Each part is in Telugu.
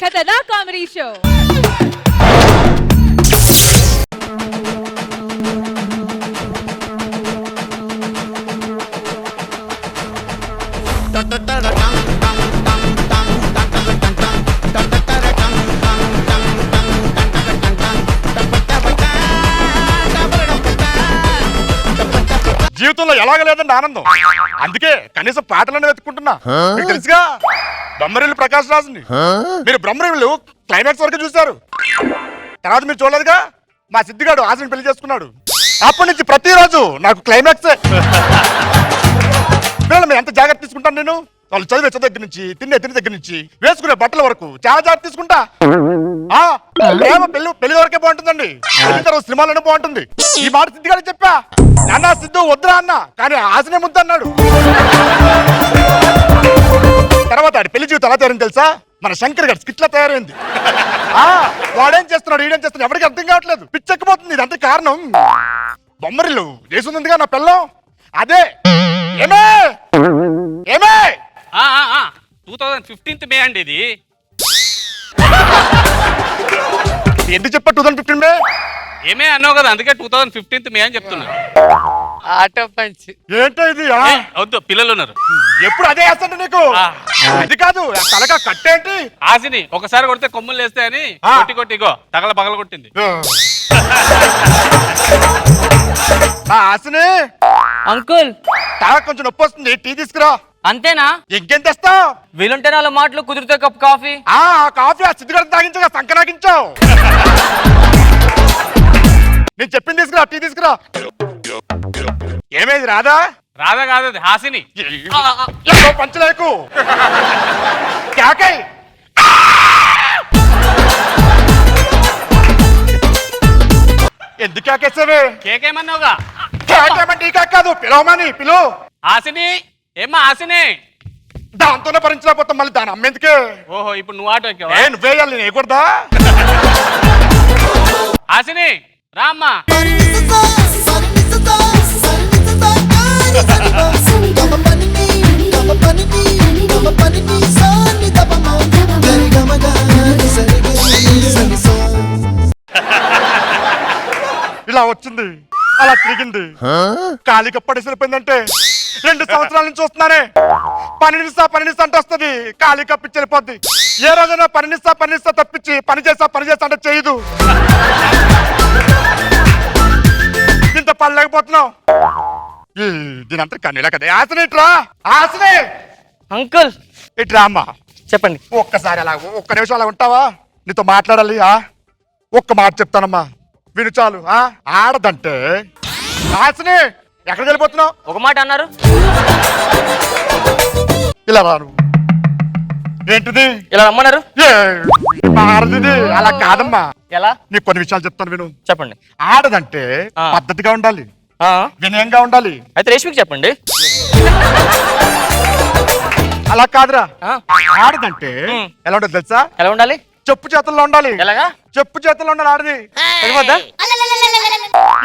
ఖతర్నాక్ కామెడీ షో. జీవితంలో ఎలాగ లేదండి ఆనందం. అందుకే కనీసం పాటలను వెతుక్కుంటున్నా. మీకు తెలుసుగా బ్రహ్మరిల్లు ప్రకాష్ రాజుని. మీరు బ్రహ్మరిల్లు క్లైమాక్స్ వరకు చూశారు. తర్వాత మీరు చూడలేదుగా మా సిద్ధిగాడు ఆశని పెళ్లి చేసుకున్నాడు. అప్పటి నుంచి ప్రతిరోజు నాకు క్లైమాక్స్. పిల్లలు ఎంత జాగ్రత్త తీసుకుంటాను నేను. వాళ్ళు చదివే చదువు దగ్గర నుంచి తినే దగ్గర నుంచి వేసుకునే బట్టల వరకు చాలా జాగ్రత్త తీసుకుంటా. ప్రేమ పెళ్లి వరకే బాగుంటుందండి. తర్వాత సినిమాలోనే బాగుంటుంది. ఈ మాట సిద్ధిగాడు చెప్పా. నాన్న సిద్ధు వద్దురా అన్న, కానీ ఆశనే ముద్దు అన్నాడు. తర్వాత పెళ్లి జీవితం ఎలా తయారైంది తెలుసా? మన శంకర్ గారు స్కిట్లా తయారైంది. వాడేం చేస్తున్నాడు ఈడేం చేస్తున్నాడు ఎవరికి అర్థం కావట్లేదు. పిచ్చెక్కిపోతుంది. ఇదంతా కారణం బొమ్మరిల్లు చేస్తుందిగా నా పిల్లం. అదే ఏమే ఏమే 2015 మే అండి ఇది. ఎందుకు చెప్పా 2015 మే? ఏమే అన్నావు కదా, అందుకే 2015 మే అని చెప్తున్నా. ఆటో పంచ్ ఏంటో ఇది? వద్దు, పిల్లలు ఉన్నారు. ఎప్పుడు అదే వేస్తాంట నీకు. అది కాదు తలగా కట్టేంటి. ఆశని ఒకసారి కొడితే కొమ్ములు లేస్తాయని కొట్టి కొట్టి ఇగో తగల పగల కొట్టింది. ఆశని అంకుల్ తల కొంచెం నొప్పి వస్తుంది, టీ తీసుకురా. అంతేనా? ఇంకేం తెస్తావు? వీలుంటే 4 మాటలు, కుదిరితే కప్ కాఫీ. కాఫీ ఆ సిద్ధిగారు తాగించగా సంకరాగించావు. నేను చెప్పింది తీసుకురా, టీ తీసుకురా. ఏమేది రాదా? రాధా కాదు, అది హాసిని. పంచలేకు క్యాకై. ఎందుకు క్యాకేసావే? కేకేమన్నావుగా? క్యాకేమంటే ఈ క్యాక్ కాదు, పిలవమని పిలువు. హాసిని ఏమ్మా హాసిని. దాంతోనే భరించలేకపోతాం, మళ్ళీ దాని అమ్మేందుకే. ఓహో, ఇప్పుడు నువ్వు ఆటో ఎక్కావా? నువ్వేయాలి, నేను వేయకూడదా? హాసిని రామ్మా. ఇలా వచ్చింది అలా తిరిగింది, కాలిక పడేసిపోయిందంటే 2 సంవత్సరాల నుంచి చూస్తున్నానే. 12 అంటే వస్తుంది, కాలి కప్పించి వెళ్ళిపోద్ది. ఏ రోజైనా 12 తప్పించి పని చేస్తా అంటే చేయదు. ఇంత పడలేకపోతున్నావు. దీని అంతా కన్నీలా కదా. ఆసనే ఇట్రా, ఆసనే. అంకుల్ ఇట్రా అమ్మా. చెప్పండి. ఒక్కసారి అలా ఒక్క నిమిషం అలా ఉంటావా? నీతో మాట్లాడాలి. ఒక్క మాట చెప్తానమ్మా, విను చాలు. ఆడదంటే ఆసనే. ఎక్కడికి వెళ్ళిపోతున్నావు? ఒక మాట అన్నారు. ఇలా రాను. ఏంటిది? ఇలా రమ్మన్నారు. ఆడది అలా కాదమ్మా. ఎలా? నీకు కొన్ని విషయాలు చెప్తాను విను. చెప్పండి. ఆడదంటే పద్ధతిగా ఉండాలి, వినయంగా ఉండాలి. అయితే రేష్మికి చెప్పండి. అలా కాదురా. ఆడదంటే ఎలా ఉండాలి తెలుసా? ఎలా ఉండాలి? చెప్పు చేతుల్లో ఉండాలి. ఎలాగా? చెప్పు చేతుల్లో ఉండాలి ఆడది. తెలియదా?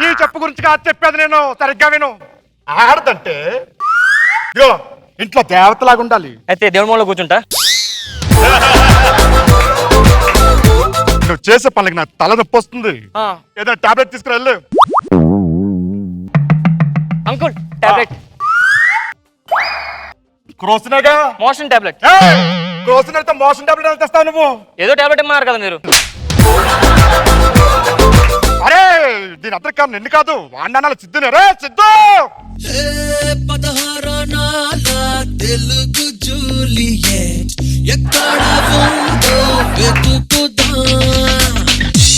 ఈ చెప్పు గురించి కాదు చెప్పేది, నేను సరిగ్గా విను. ఆడదంటే ఇగో ఇంట్లో దేవతలాగా ఉండాలి. అయితే దేవుడి మూలలో కూర్చుంటా. నువ్వు చేసే పనులకి నాకు తల నొప్పి వస్తుంది. ఏదైనా టాబ్లెట్ తీసుకురా. Uncle tablet. క్రోసినేగా మోషన్ టాబ్లెట్. క్రోసిన్ అయితే మోషన్ టాబ్లెట్ ఎలా తెస్తావు నువ్వు? ఏదో టాబ్లెట్ ఇమ్మన్నారు కదా మీరు. అరే దీని అర్థం కాదు, నిన్ను కాదు వాడినాల సిద్ధునే. రే సిద్ధు, 16 తెలుగు జూలియట్ ఎక్కడ ఉందో వెతుకుదా.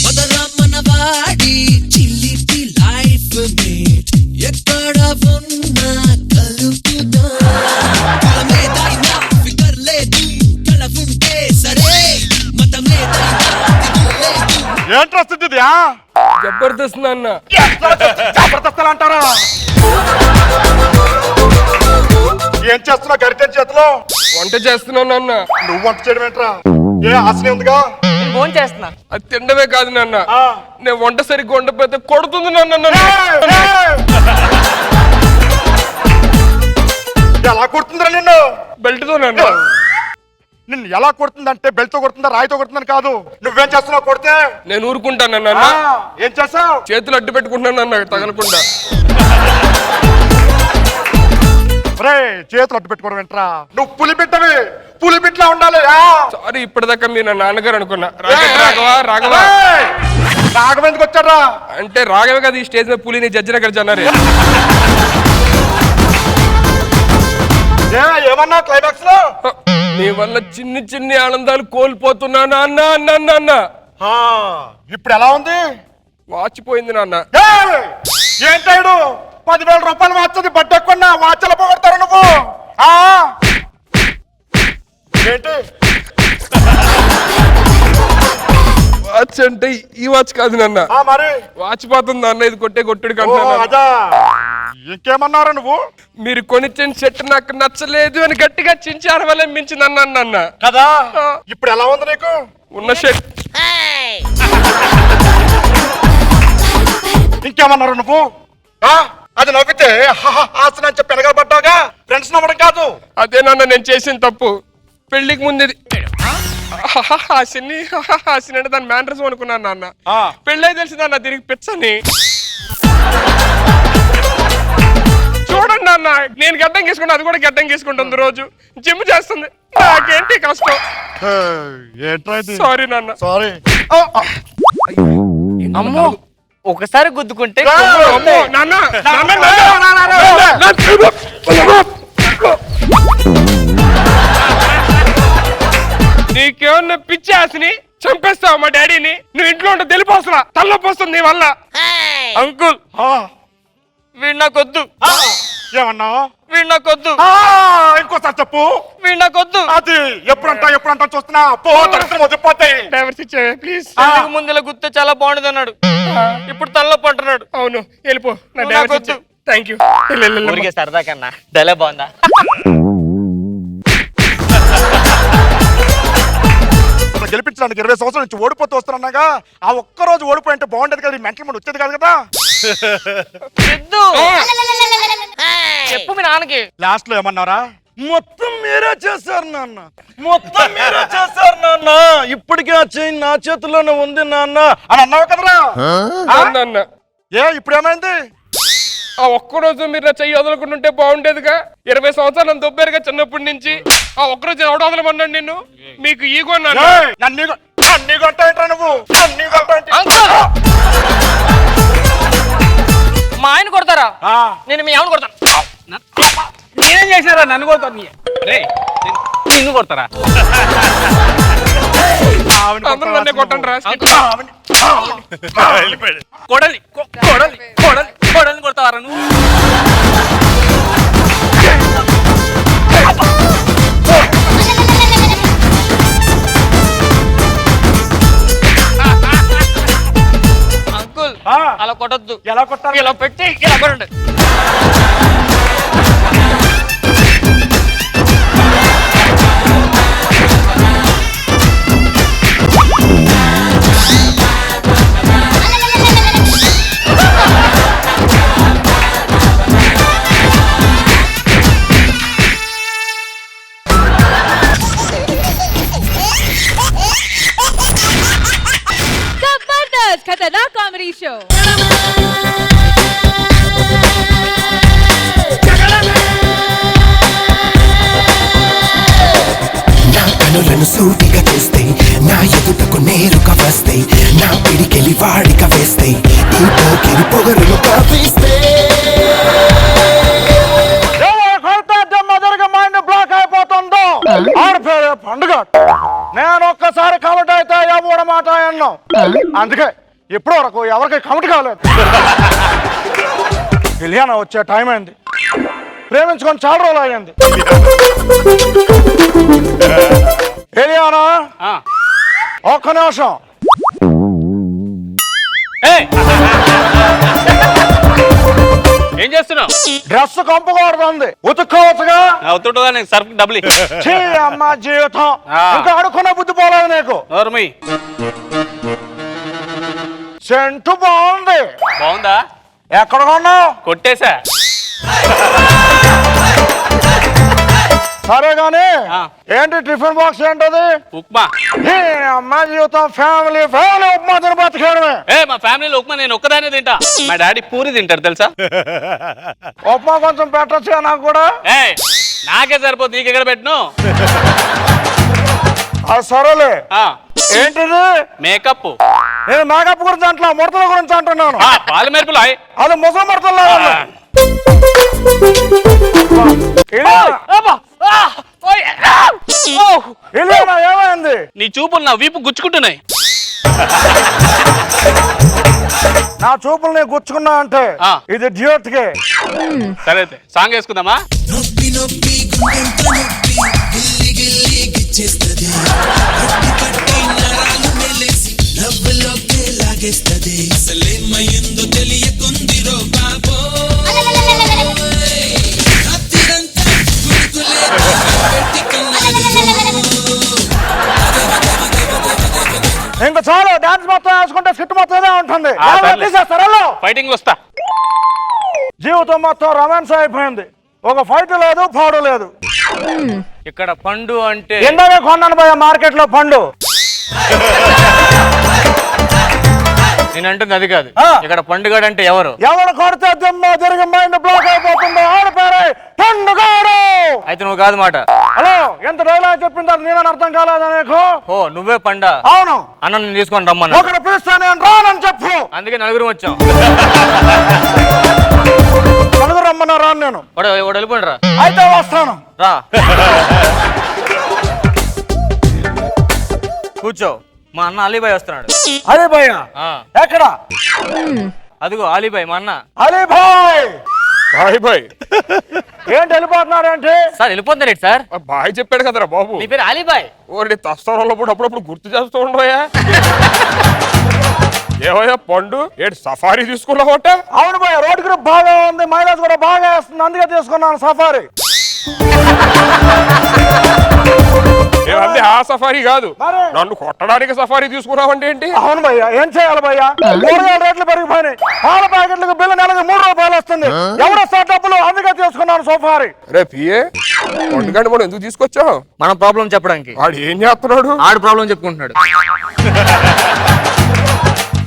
మొదల మనవాడి చిలిపి లైఫ్ మేట్ ఎక్కడ ఉన్నా కలుపుదా. కల మీదైనా ఫిగర్ లేదు, కల ఉంటే సరే, మతం లేదైనా లేదు. ఏంట్రా సిద్ధిది? జబర్దస్త్ నాన్న. జబర్దస్త్ అంటారా? ఏం చేస్తున్నావు గరిటె చేతిలో? వంట చేస్తున్నాను నాన్న. నువ్వు వంట చేయడం ఏంట్రా? ఏ ఆశనే ఉందిగా. నేను ఫోన్ చేస్తున్నా. అది తినడమే కాదు నాన్న, నేను వంట సరిగ్గా వండపోతే కొడుతుంది నాన్న. ఎలా కుడుతుందిరా నిన్ను? బెల్ట్ తో నాన్న. నిన్ను ఎలా కొడుతుందంటే బెల్ట్తో కొడుతుందా రాయితో కొడుతుందని కాదు. నువ్వేం చేస్తున్నావు కొడితే? నేను ఊరుకుంటానన్నా. ఏం చేస్తావు? చేతులు అడ్డు పెట్టుకుంటున్నాను తగలకుండా. రే చేతులు అడ్డు పెట్టుకోవడం ఏంట్రా? నువ్వు పులిబిడ్డవి, పులిబిడ్డలా ఉండాలి. సారీ, ఇప్పటిదాకా మీరు నా నాన్నగారు అనుకున్నా. రాఘవా రాఘవ ఎందుకు వచ్చాడ్రా? అంటే రాఘవే కదా ఈ స్టేజ్ మీద పులిని జడ్జి దగ్గర జన్నారే. ఏమన్నా క్లైమాక్స్ లో? నీ వల్ల చిన్ని చిన్ని ఆనందాలు కోల్పోతున్నాను అన్న అన్న అన్న అన్న. ఇప్పుడు ఎలా ఉంది? వాచిపోయింది నాన్న. ఏంటాడు 10,000 రూపాయలు వాచది బట్టకుండా వాచలు పోగొడతారు నువ్వు. ఏంటి వాచ్ అంటే ఈ వాచ్ కాదు నాన్న. మరి వాచిపోతుంది నాన్న, ఇది కొట్టుడు కంటున్నా. అదా ఇంకేమన్నారా నువ్వు? మీరు కొనిచ్చిన సెట్ నాకు నచ్చలేదు అని గట్టిగా చించి అరవలే మించింది అన్న కదా. ఇప్పుడు ఎలా ఉంది నీకు ఉన్న షర్ట్? ఇంకేమన్నారు నువ్వు? అది నవ్వితే హాసన అని చెప్పి వెనగబడ్డాగా ఫ్రెండ్స్ నవ్వడం కాదు. అదే నాన్న నేను చేసిన తప్పు. పెళ్లికి ముందు హాసిని హాసిని అంటే దాని మ్యానరిజం అనుకున్నాను నాన్న. పెళ్ళై తెలిసింది అన్న తిరిగి పిచ్చని. చూడండి నాన్న, నేను గడ్డం గీసుకుంటా, అది కూడా గడ్డం గీసుకుంటుంది. రోజు జిమ్ చేస్తుంది. నాకేంటి కష్టం. సారీ నాన్న. సారీ. అమ్మో ఒకసారి గుద్దుకుంటే నాన్న నీకేమన్నా పిచ్చేసిని చంపేస్తావు మా డాడీని. నువ్వు ఇంట్లో ఉంటే తెలిపోసలా తల్లపోస్తుంది నీ వల్ల. అంకుల్ వీడు నాకొద్దు. ఏమన్నావు? వీడు నాకొద్దు. ఇంకోసారి చెప్పు. వీడు నాకొద్దు. అది ఎప్పుడంటా చూస్తున్నా పోతాయి. డైవర్స్ ఇచ్చావే ప్లీజ్. ముందు ఇలా గుర్తు చాలా బాగుండదు అన్నాడు, ఇప్పుడు తలనొప్పి అంటున్నాడు. అవును వెళ్ళిపో. నాకొద్దు. Thank you. సరదా కన్నా డైలాగ్ బాగుందా? గెలిపించడానికి 20 సంవత్సరాల నుంచి ఓడిపోతూ వస్తున్నాగా. ఆ ఒక్కరోజు ఓడిపోయి అంటే బాగుండేది కదా. మెంటల్ మూడు వచ్చేది కాదు కదా. చెప్పు మీ నాన్నకి. లాస్ట్ లో ఏమన్నారా? మొత్తం మీరే చేశారు నాన్న, మొత్తం మీరే చేశారు నాన్న. ఇప్పటికీ ఆ చెయ్యి నా చేతిలోనే ఉంది నాన్న అని అన్నావు కదరా. నాన్న ఇప్పుడు ఏమైంది? ఆ ఒక్కరోజు మీరు నా చెయ్యి వదలకుంటుంటే బాగుండేదిగా. 20 సంవత్సరాలు నన్ను దొబ్బారుగా చిన్నప్పటి నుంచి. ఆ ఒక్కరోజు ఎవడ వదలమన్నాడు నిన్ను? మీకు ఈగో నాన్న. మా ఆయన కొడతారా? నేను మీ ఆవిడ కొడతాను. నేనేం చేసినారా నన్ను కొడతాను? నిన్ను కొడతారా? అందరూ నన్నే కొట్టండి రా. కొడలి కొడలి కొడలి కొడలిని కొడతావారా నువ్వు? అంకుల్ అలా కొట్టద్దు. ఎలా కొట్టాలి? ఇలా పెట్టి ఇలా కొట్టండి. खतरनाक कॉमेडी शो। నా కనులను సూటిగా చూస్తే, నా ఎదుటకు నేరుగా వస్తే, నా పిడికెలి వాడిగా వేస్తే, ఈ పోకిరి పొగరును కాపిస్తే మైండ్ బ్లాక్ అయిపోతుందో ఆడిపోయే పండుగ. నేను ఒక్కసారి కమిట్ అయితే ఎవడ మాట అన్నాం. అందుకే ఇప్పటి వరకు ఎవరికి కమిట్ కాలేదు. ఇలియానా వచ్చే టైం అయింది. ప్రేమించుకొని చాలా రోజులు అయ్యింది. ఇలియానా ఒక్క నిమిషం. ఏం చేస్తున్నావు? డ్రెస్ కంపకూడదు, ఉతుక్కోవచ్చుగా. అవుతుంటా నీకు సర్ఫ్ డబ్బులు. అమ్మ జీవితం ఇంకా అడుక్కునే బుద్ధి పోలేదు నీకు. సెంటు బాగుంది. బాగుందా? ఎక్కడ కొన్నావు? కొట్టేశా. సరే గాని ఆ. ఏంటి టిఫిన్ బాక్స్ ఏంటది? ఉప్మా. ఈ అమ్మాయి జీవితం ఫ్యామిలీ ఉప్మా తిని బతికేయడమే. మా ఫ్యామిలీలో ఉప్మా నేను ఒక్కదానే తింటా. మా డాడీ పూరి తింటారు తెలుసా? ఉప్మా కొంచెం పెట్టొచ్చుగా నాకు కూడా. నాకే సరిపోతుంది, నీకు ఎక్కడ పెట్టను? అది సరేలే. ఆ, ఏంటిది? మేకప్. నేను మేకప్ గురించి అంటున్నా, ముడతల గురించి అంటున్నాను. పాల మెరుపులు. అది ముసలి ముడతల్లో ఏమైంది? నీ చూపులు నా వీపు గుచ్చుకుంటున్నాయి. నా చూపులు నేను గుచ్చుకున్నా అంటే ఆ. ఇది డ్యూట్ కి. సరే అయితే సాంగ్ వేసుకుందామా? నొప్పి నొప్పి గుండెంత నొప్పి గిల్లి గిల్లి గిచ్చేస్తది పట్టి పట్టి నరాలు మెలేసి లవ్వులోకి లాగేస్తది అసలేమయ్యిందో తెలియకుందిరో బాబో రాత్రిరంతా గుడుకులే పెట్టి కన్నాలు ఇంకా చాలు డాన్స్ మొత్తం వేసుకుంటే ఫిట్ మొత్తం ఉంటుంది. ఫైటింగ్ వస్తా. జీవితం మొత్తం రొమాన్స్ అయిపోయింది. ఒక ఫైట్ లేదు, పాడు లేదు. ఇక్కడ పండు అంటే ఇందాక కొన్నాను భయ మార్కెట్ లో పండు. నేను అంటుంది అది కాదు. ఆ. ఇక్కడ పండుగడు అంటే ఎవరు? ఎవరు కొడితే దిమ్మ తిరిగి మైండ్ బ్లాక్ అయిపోతుందో ఆడ పేరే పండుగాడు. అయితే నువ్వు కాదు మాట. హలో, ఎంత డైలాగ్ చెప్పిందా నేనని అర్థం కాలేదా నీకు? ఓ నువ్వే పండా? అవును. అన్న నేను తీసుకొని రమ్మన్నా. ఒకటి పిలిస్తే నేను రానని చెప్పు. అందుకే నలుగురు వచ్చాం. నలుగురు రమ్మన్నా రాను నేను. వాడు వెళ్ళిపోండి రా. అయితే వస్తాను. రా కూర్చో. మా అన్న అలీబాయ్ వస్తున్నాడు. అలీ భయ్య ఆ, ఎక్కడ? అదిగో అలీబాయ్ మా అన్న. అలీ భాయ్ బాయ్ బాయ్. ఏంటి వెళ్ళిపోతున్నారేంటి? సార్ వెళ్ళిపోతున్నాడు సార్. బాయ్ చెప్పాడు కదరా బాబు. నీ పేరు అలీబాయ్. ఓడి తస్తారంలో అప్పుడప్పుడు గుర్తు చేస్తూ ఉండవా? ఏమయ్యా పండు ఏంటి సఫారీ తీసుకున్నావట? అవును భయ్య, రోడ్ గ్రూప్ బాగా ఉంది, మైలేజ్ కూడా బాగా వేస్తుంది, అందుకే తీసుకున్నాను సఫారీ. ఏమంది ఆ సఫారీ కాదు, మరి? నన్ను కొట్టడానికి సఫారీ తీసుకున్నావంటే ఏంటి? అవును భయ్య, ఏం చేయాలి భయ్య? కూరగాయల రేట్లు పెరిగిపోయినాయి. పాల ప్యాకెట్లకు బిల్లు నెలకు 3 రూపాయలు వస్తుంది. ఎవరో డబ్బులు, అందుకే తీసుకున్నాను సఫారీ. రే పిఏ పండుగండి మనం ఎందుకు తీసుకొచ్చావు? మన ప్రాబ్లం చెప్పడానికి. వాడు ఏం చేస్తున్నాడు? ఆడు ప్రాబ్లం చెప్పుకుంటున్నాడు.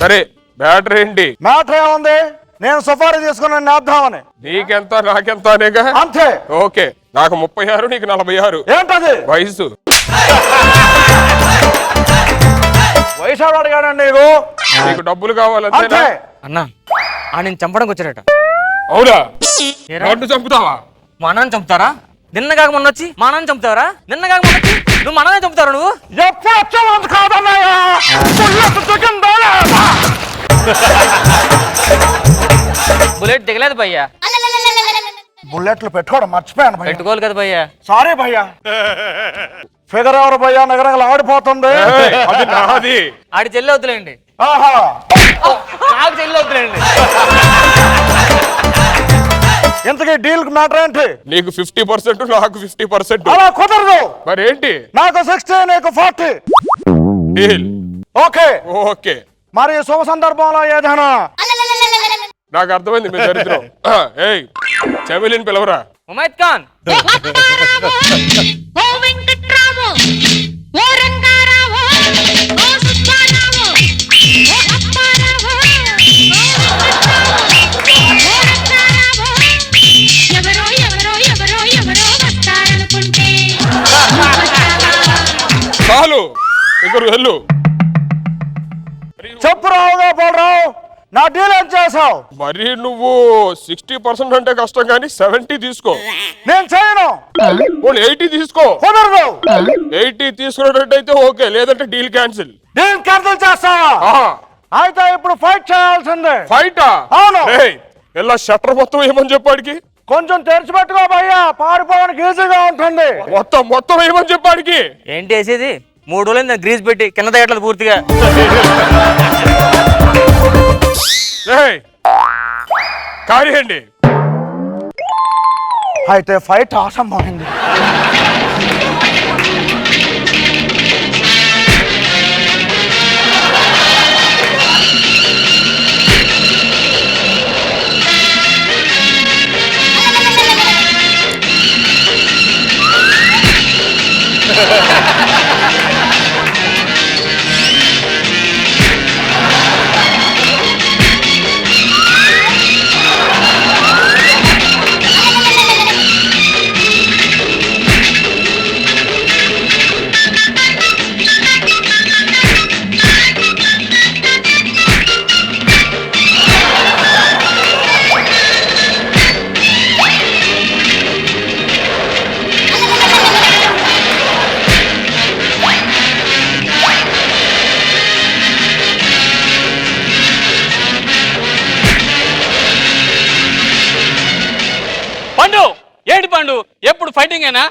సరే బ్యాటరీ ఏంటి? మ్యాటర్ ఏముంది? నేను సఫారీ తీసుకున్నాను నేద్దామని. నీకెంత నాకెంత అనేగా? అంతే. ఓకే, నాకు 36 నీకు 46 ఏంటది? వయసు. వయసు అడిగానండి నీకు. నీకు డబ్బులు కావాలంటే అంతే. అన్న నేను చంపడానికి వచ్చాడట. అవునా? ఏరా? నన్ను చంపుతావా? మా అన్నని చంపుతారా? నిన్నగాక మొన్న వచ్చి మా అన్నని చంపుతారా? నిన్నగాక మొన్న వచ్చి నువ్వు మా అన్నని చంపుతారా? నువ్వు ఎప్పుడు వచ్చావు కాదన్నాయా? బుల్లెట్ దిగలేదు భయ్యా. బుల్లెట్లు పెట్టుకోవడం మర్చిపోయాను భయ్య. పెట్టుకోవాలి కదా భయ్యా. సారీ భయ్యా. ఫిగర్ ఎవరు భయ్యా? నగరంగా ఆడిపోతుంది. ఏయ్, అది నాది. ఆడి చెల్లి వద్దులేండి. ఆహా, నాకు చెల్లి వద్దులేండి. ఇంతకీ డీల్ మ్యాటర్ ఏంటి? నీకు 50%, నాకు 50%. అలా కుదరదు. మరేంటి నాకు 60, నీకు 40. డీల్? ఓకే. ఓకే, మరి శుభ సందర్భంలో ఏదైనా నాకు అర్థమైంది మీ దరిద్రం. ఏయ్ చెవిలిని పిలవరా. ఉమైద్ ఖాన్. ఓ వెంకట్రావు, ఓ రంగారావు, ఓ సుబ్బారావు, ఓ అప్పారావు, ఓ రంగారావు, ఎవరో ఎవరో ఎవరో ఎవరో వస్తారనుకుంటే చాలు, ఇక్కడ వెళ్ళు. చెప్పు రావుగా పోలరావు, నా డీల్ ఏం చేసావు? మరి నువ్వు 60% అంటే కష్టం కానీ 70 తీసుకో. నేను చేయను. 80 తీసుకో. కుదరదు. 80 తీసుకున్నట్టయితే ఓకే, లేదంటే డీల్ క్యాన్సిల్. డీల్ క్యాన్సిల్ చేస్తావా? అయితే ఇప్పుడు ఫైట్ చేయాల్సిందే. ఫైటా? అవును. ఇలా షట్టర్ మొత్తం ఏమని చెప్పాడికి? కొంచెం తెరిచిపెట్టుకో భయ్యా, పారిపోవడానికి ఈజీగా ఉంటుంది. మొత్తం ఏమని చెప్పాడికి? ఏంటి వేసేది? 3 రోజులు గ్రీజ్ పెట్టి కింద తగ్గట్లేదు పూర్తిగా. కార్యండి. అయితే ఫైట్ ఆసంభమైంది. పండు ఏంటి పండు ఎప్పుడు ఫైటింగ్ అయినా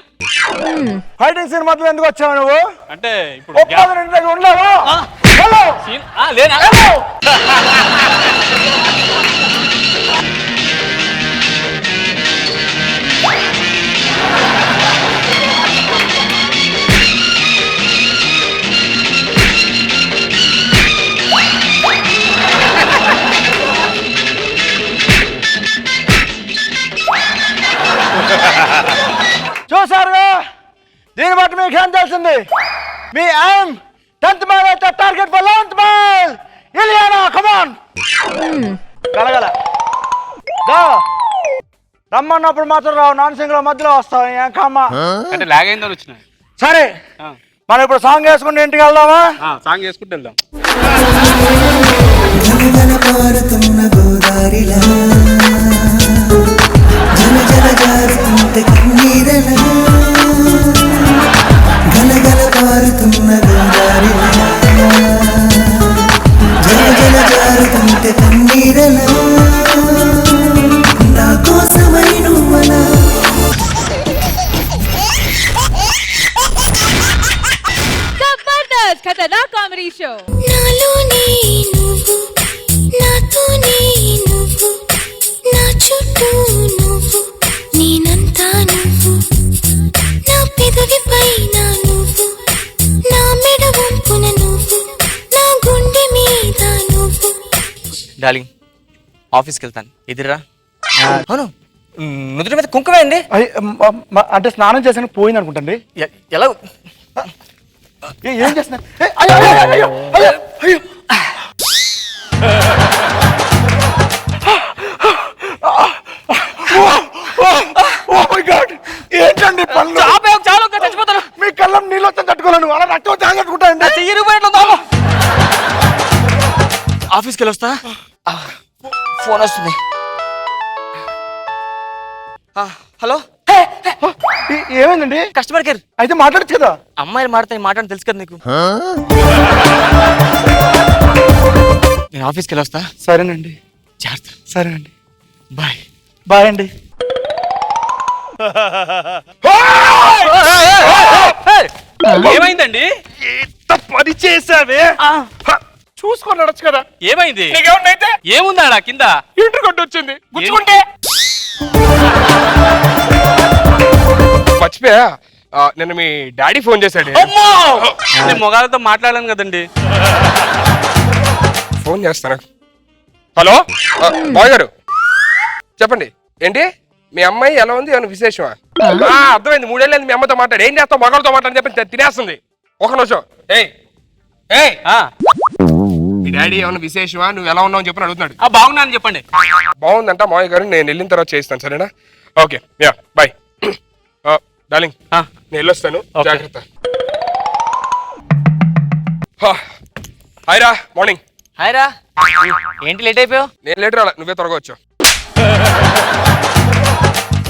ఫైటింగ్ సీన్ మధ్యలో ఎందుకు వచ్చావు నువ్వు? అంటే ఇప్పుడు ఒప్పందం ఇంటి దగ్గర ఉండవు. హలో లేనా చూసారుగా, దీన్ని బట్టి మీకు ఏం తెలిసింది? మీ ఎయిమ్ 10th మైల్ అయితే target for 11th mile. Ileana come on గలగల గా. రమ్మన్నప్పుడు మాత్రం రావు, నాన్ సింగ్ లో మధ్యలో వస్తావు. ఏం కమ్మా అంటే లాగ్ అయిందని వచ్చిన సరే, మనం ఇప్పుడు సాంగ్ వేసుకుంటే ఇంటికి వెళ్దామా? సాంగ్ చేసుకుంటూ వెళ్దాం. గలగల పారుతున్న గోదారిలా జల జల జారుతుంటే కన్నీరలా గలగల పారుతున్న గోదారిలా జల జల జారుతుంటే కన్నీరలా నా కోసమై నువ్వలా జబర్దస్త్ ఖతర్నాక్ కామెడీ షో. నాలోనే నువ్వు నాతోనే నువ్వు నా చుట్టూ నువ్వు నేనంతా నువ్వు నా పెదవి పైన నువ్వు నా మెడ వంపున నువ్వు నా గుండె మీద నువ్వు. డార్లింగ్, ఆఫీస్కి వెళ్తాను, ఎదురురా. అవును, నుదుటి మీద కుంకుమేంది? అంటే స్నానం చేసాను పోయింది అనుకుంటండి. ఎలా? ఏం చేస్తున్నా? అయ్యో అయ్యో అయ్యో అయ్యో అయ్యో. ఏంటండి పనులు? చాలు చచ్చిపోతాను. మీ కళ్ళం నీళ్ళు వచ్చి తట్టుకోలేను, అలా రక్తం తాగట్టుకుంటాయండి. ఆఫీస్కి వెళ్ళి వస్తా. ఫోన్ వస్తుంది. హలో, ఏమైందండి? Customer care. అయితే మాట్లాడచ్చు కదా. అమ్మాయిలు మాట్లాడి తెలుసు కదా నీకు. నేను ఆఫీస్కి వెళ్ళి వస్తా. సరేనండి. జాగ్రత్త. సరేనండి. బాయ్. బాయ్ అండి. ఏమైందండి? ఎంత పని చేసావే, చూసుకొని నడచ్చు కదా. ఏమైంది? నీకేమన్నైతే ఏముందాడా కింద? ఇంటర్ కొట్టి వచ్చింది, గుచ్చుకుంటే మర్చిపోయా. నిన్న మీ డాడీ ఫోన్ చేశాడు. అమ్మో, నేను మొగాలతో మాట్లాడాను కదండి. ఫోన్ చేస్తాను. హలో బాయ్ గారు, చెప్పండి. ఏంటి మీ అమ్మాయి ఎలా ఉంది? ఏమైనా విశేషమా? అర్థమైంది, 3 ఏళ్ళైంది మీ అమ్మతో మాట్లాడి. ఏం చేస్తావు? మగలతో మాట్లాడని చెప్పి తినేస్తుంది. ఒక నిమిషం. మీ డాడీ ఏమైనా విశేషమా? నువ్వు ఎలా ఉన్నావు అని చెప్పని అడుగుతున్నాడు. బాగున్నా అని చెప్పండి. బాగుందంట మావయ్య గారు, నేను వెళ్ళిన తర్వాత చేస్తాను. సరేనా? Okay, yeah bye. డార్లింగ్, నేను వెళ్ళొస్తాను, జాగ్రత్త. హాయ్ రా, మార్నింగ్. హాయ్ రా. ఏంటి లేట్ అయిపోయావు? నేను లేట్ రాలే, నువ్వే త్వరగా వచ్చావు.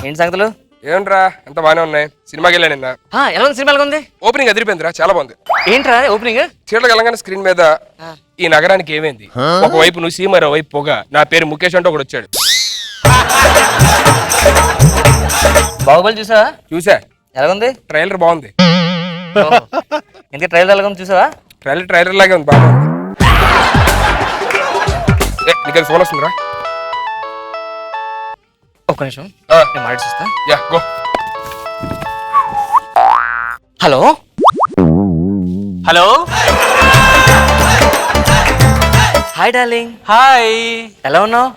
ఏంటి సంగతులు? ఏంట్రా అంత బాగానే ఉన్నాయి. సినిమాకి వెళ్ళా నిన్న. ఎలా ఉంది? సినిమా ఎలా ఉంది? ఓపెనింగ్ అదిరిపోయిందిరా, చాలా బాగుంది. ఏంట్రా ఓపెనింగ్? థియేటర్కి వెళ్ళగానే స్క్రీన్ మీద ఈ నగరానికి ఏమైంది, ఒకవైపు నువ్వు సీమ, వైపు పొగ, నా పేరు ముఖేష్ అంటూ ఒకటి వచ్చాడు. బాహుబలి చూసావా? చూసా. ఎలాగుంది? ట్రైలర్ బాగుంది. ఇంకా ట్రైలర్ ఎలాగుంది చూసావా? ట్రైలర్ లాగే ఉంది, బాగా ఉంది. నీకు ఫోన్ వస్తుందిరా. ఒక్క నిమిషం, నేను మాట్లాడిస్తా. Yeah go. Hello hello, hi darling. Hi. ఎలా ఉన్నావు?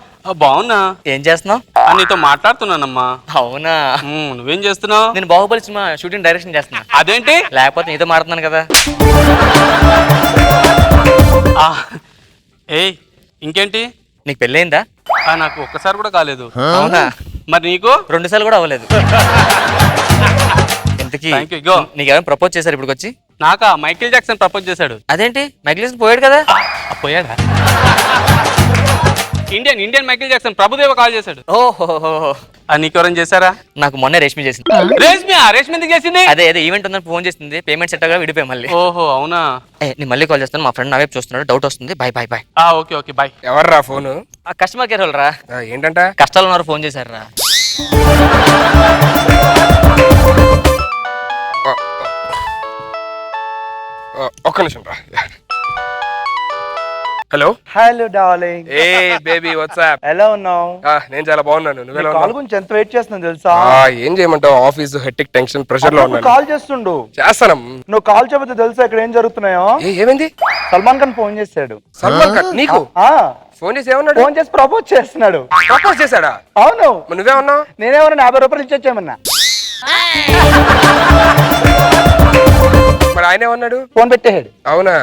బాగున్నా. ఏం చేస్తున్నావు? నీతో మాట్లాడుతున్నానమ్మా. అవునా? నువ్వేం చేస్తున్నావు? నేను బాహుబలి సినిమా షూటింగ్ డైరెక్షన్ చేస్తున్నా. అదేంటి? లేకపోతే నీతో మాట్లాడుతున్నాను కదా. ఏయ్ ఇంకేంటి? నీకు పెళ్ళయిందా? నాకు ఒక్కసారి కూడా కాలేదు. అవునా? మరి నీకు? 2 సార్లు కూడా అవ్వలేదు. ఇంతకీ నీకేమైనా ప్రపోజ్ చేశారు ఇప్పుడు వచ్చి? నాకా? మైకేల్ జాక్సన్ ప్రపోజ్ చేశాడు. అదేంటి? మైకేల్ జాక్సన్ పోయాడు కదా. పోయాడా? Indian Michael Jackson Prabhudeva call చేశాడు. ఓహో, నీకెవరైనా చేశారా? నాకు మొన్న రేష్మి చేసింది. రేష్మి ఎందుకు చేసింది? అదే ఈవెంట్ ఉందని ఫోన్ చేసింది. పేమెంట్ సెట్ గా విడిపోయి మళ్ళీ. ఓహో అవునా? నేను మళ్ళీ కాల్ చేస్తాను. మా ఫ్రెండ్ నా వైపు చూస్తున్నాడు, డౌట్ వస్తుంది. Bye bye bye. Okay bye. ఎవర్రా ఫోను? కస్టమర్ కేర్ వాళ్ళు రా. ఏంటంట? కష్టాలు ఉన్నారు, ఫోన్ చేశారు రా. ఒక్క నిమిషం రా. Hello hello darling. Hey baby what's up? ఎలా ఉన్నావు? నేను చాలా బాగున్నాను. నువ్వెలా కాల్ ఉన్నావు? గురించి ఎంత వెయిట్ చేస్తున్నావు తెలుసా? ఏం చేయమంటావు? ఆఫీస్ హెక్టిక్ టెన్షన్ ప్రెషర్ లో ఉన్నాను. కాల్ చేస్తుండు. చేస్తాను. నువ్వు కాల్ చెప్పితే తెలుసా ఇక్కడ ఏం జరుగుతున్నాయో? ఏమైంది? సల్మాన్ ఖాన్ ఫోన్ చేశాడు. సల్మాన్ ఖాన్ నీకు ఫోన్ చేసి ఏమన్నాడు? ఫోన్ చేసి ప్రపోజ్ చేస్తున్నాడు. ప్రపోజ్ చేశాడా? అవును. నువ్వేమన్నావు? నేనేమన్నా 50 రూపాయలు ఇచ్చేమన్నా. మరి ఆయన ఏమన్నాడు? ఫోన్ పెట్టేశాడు. అవునా?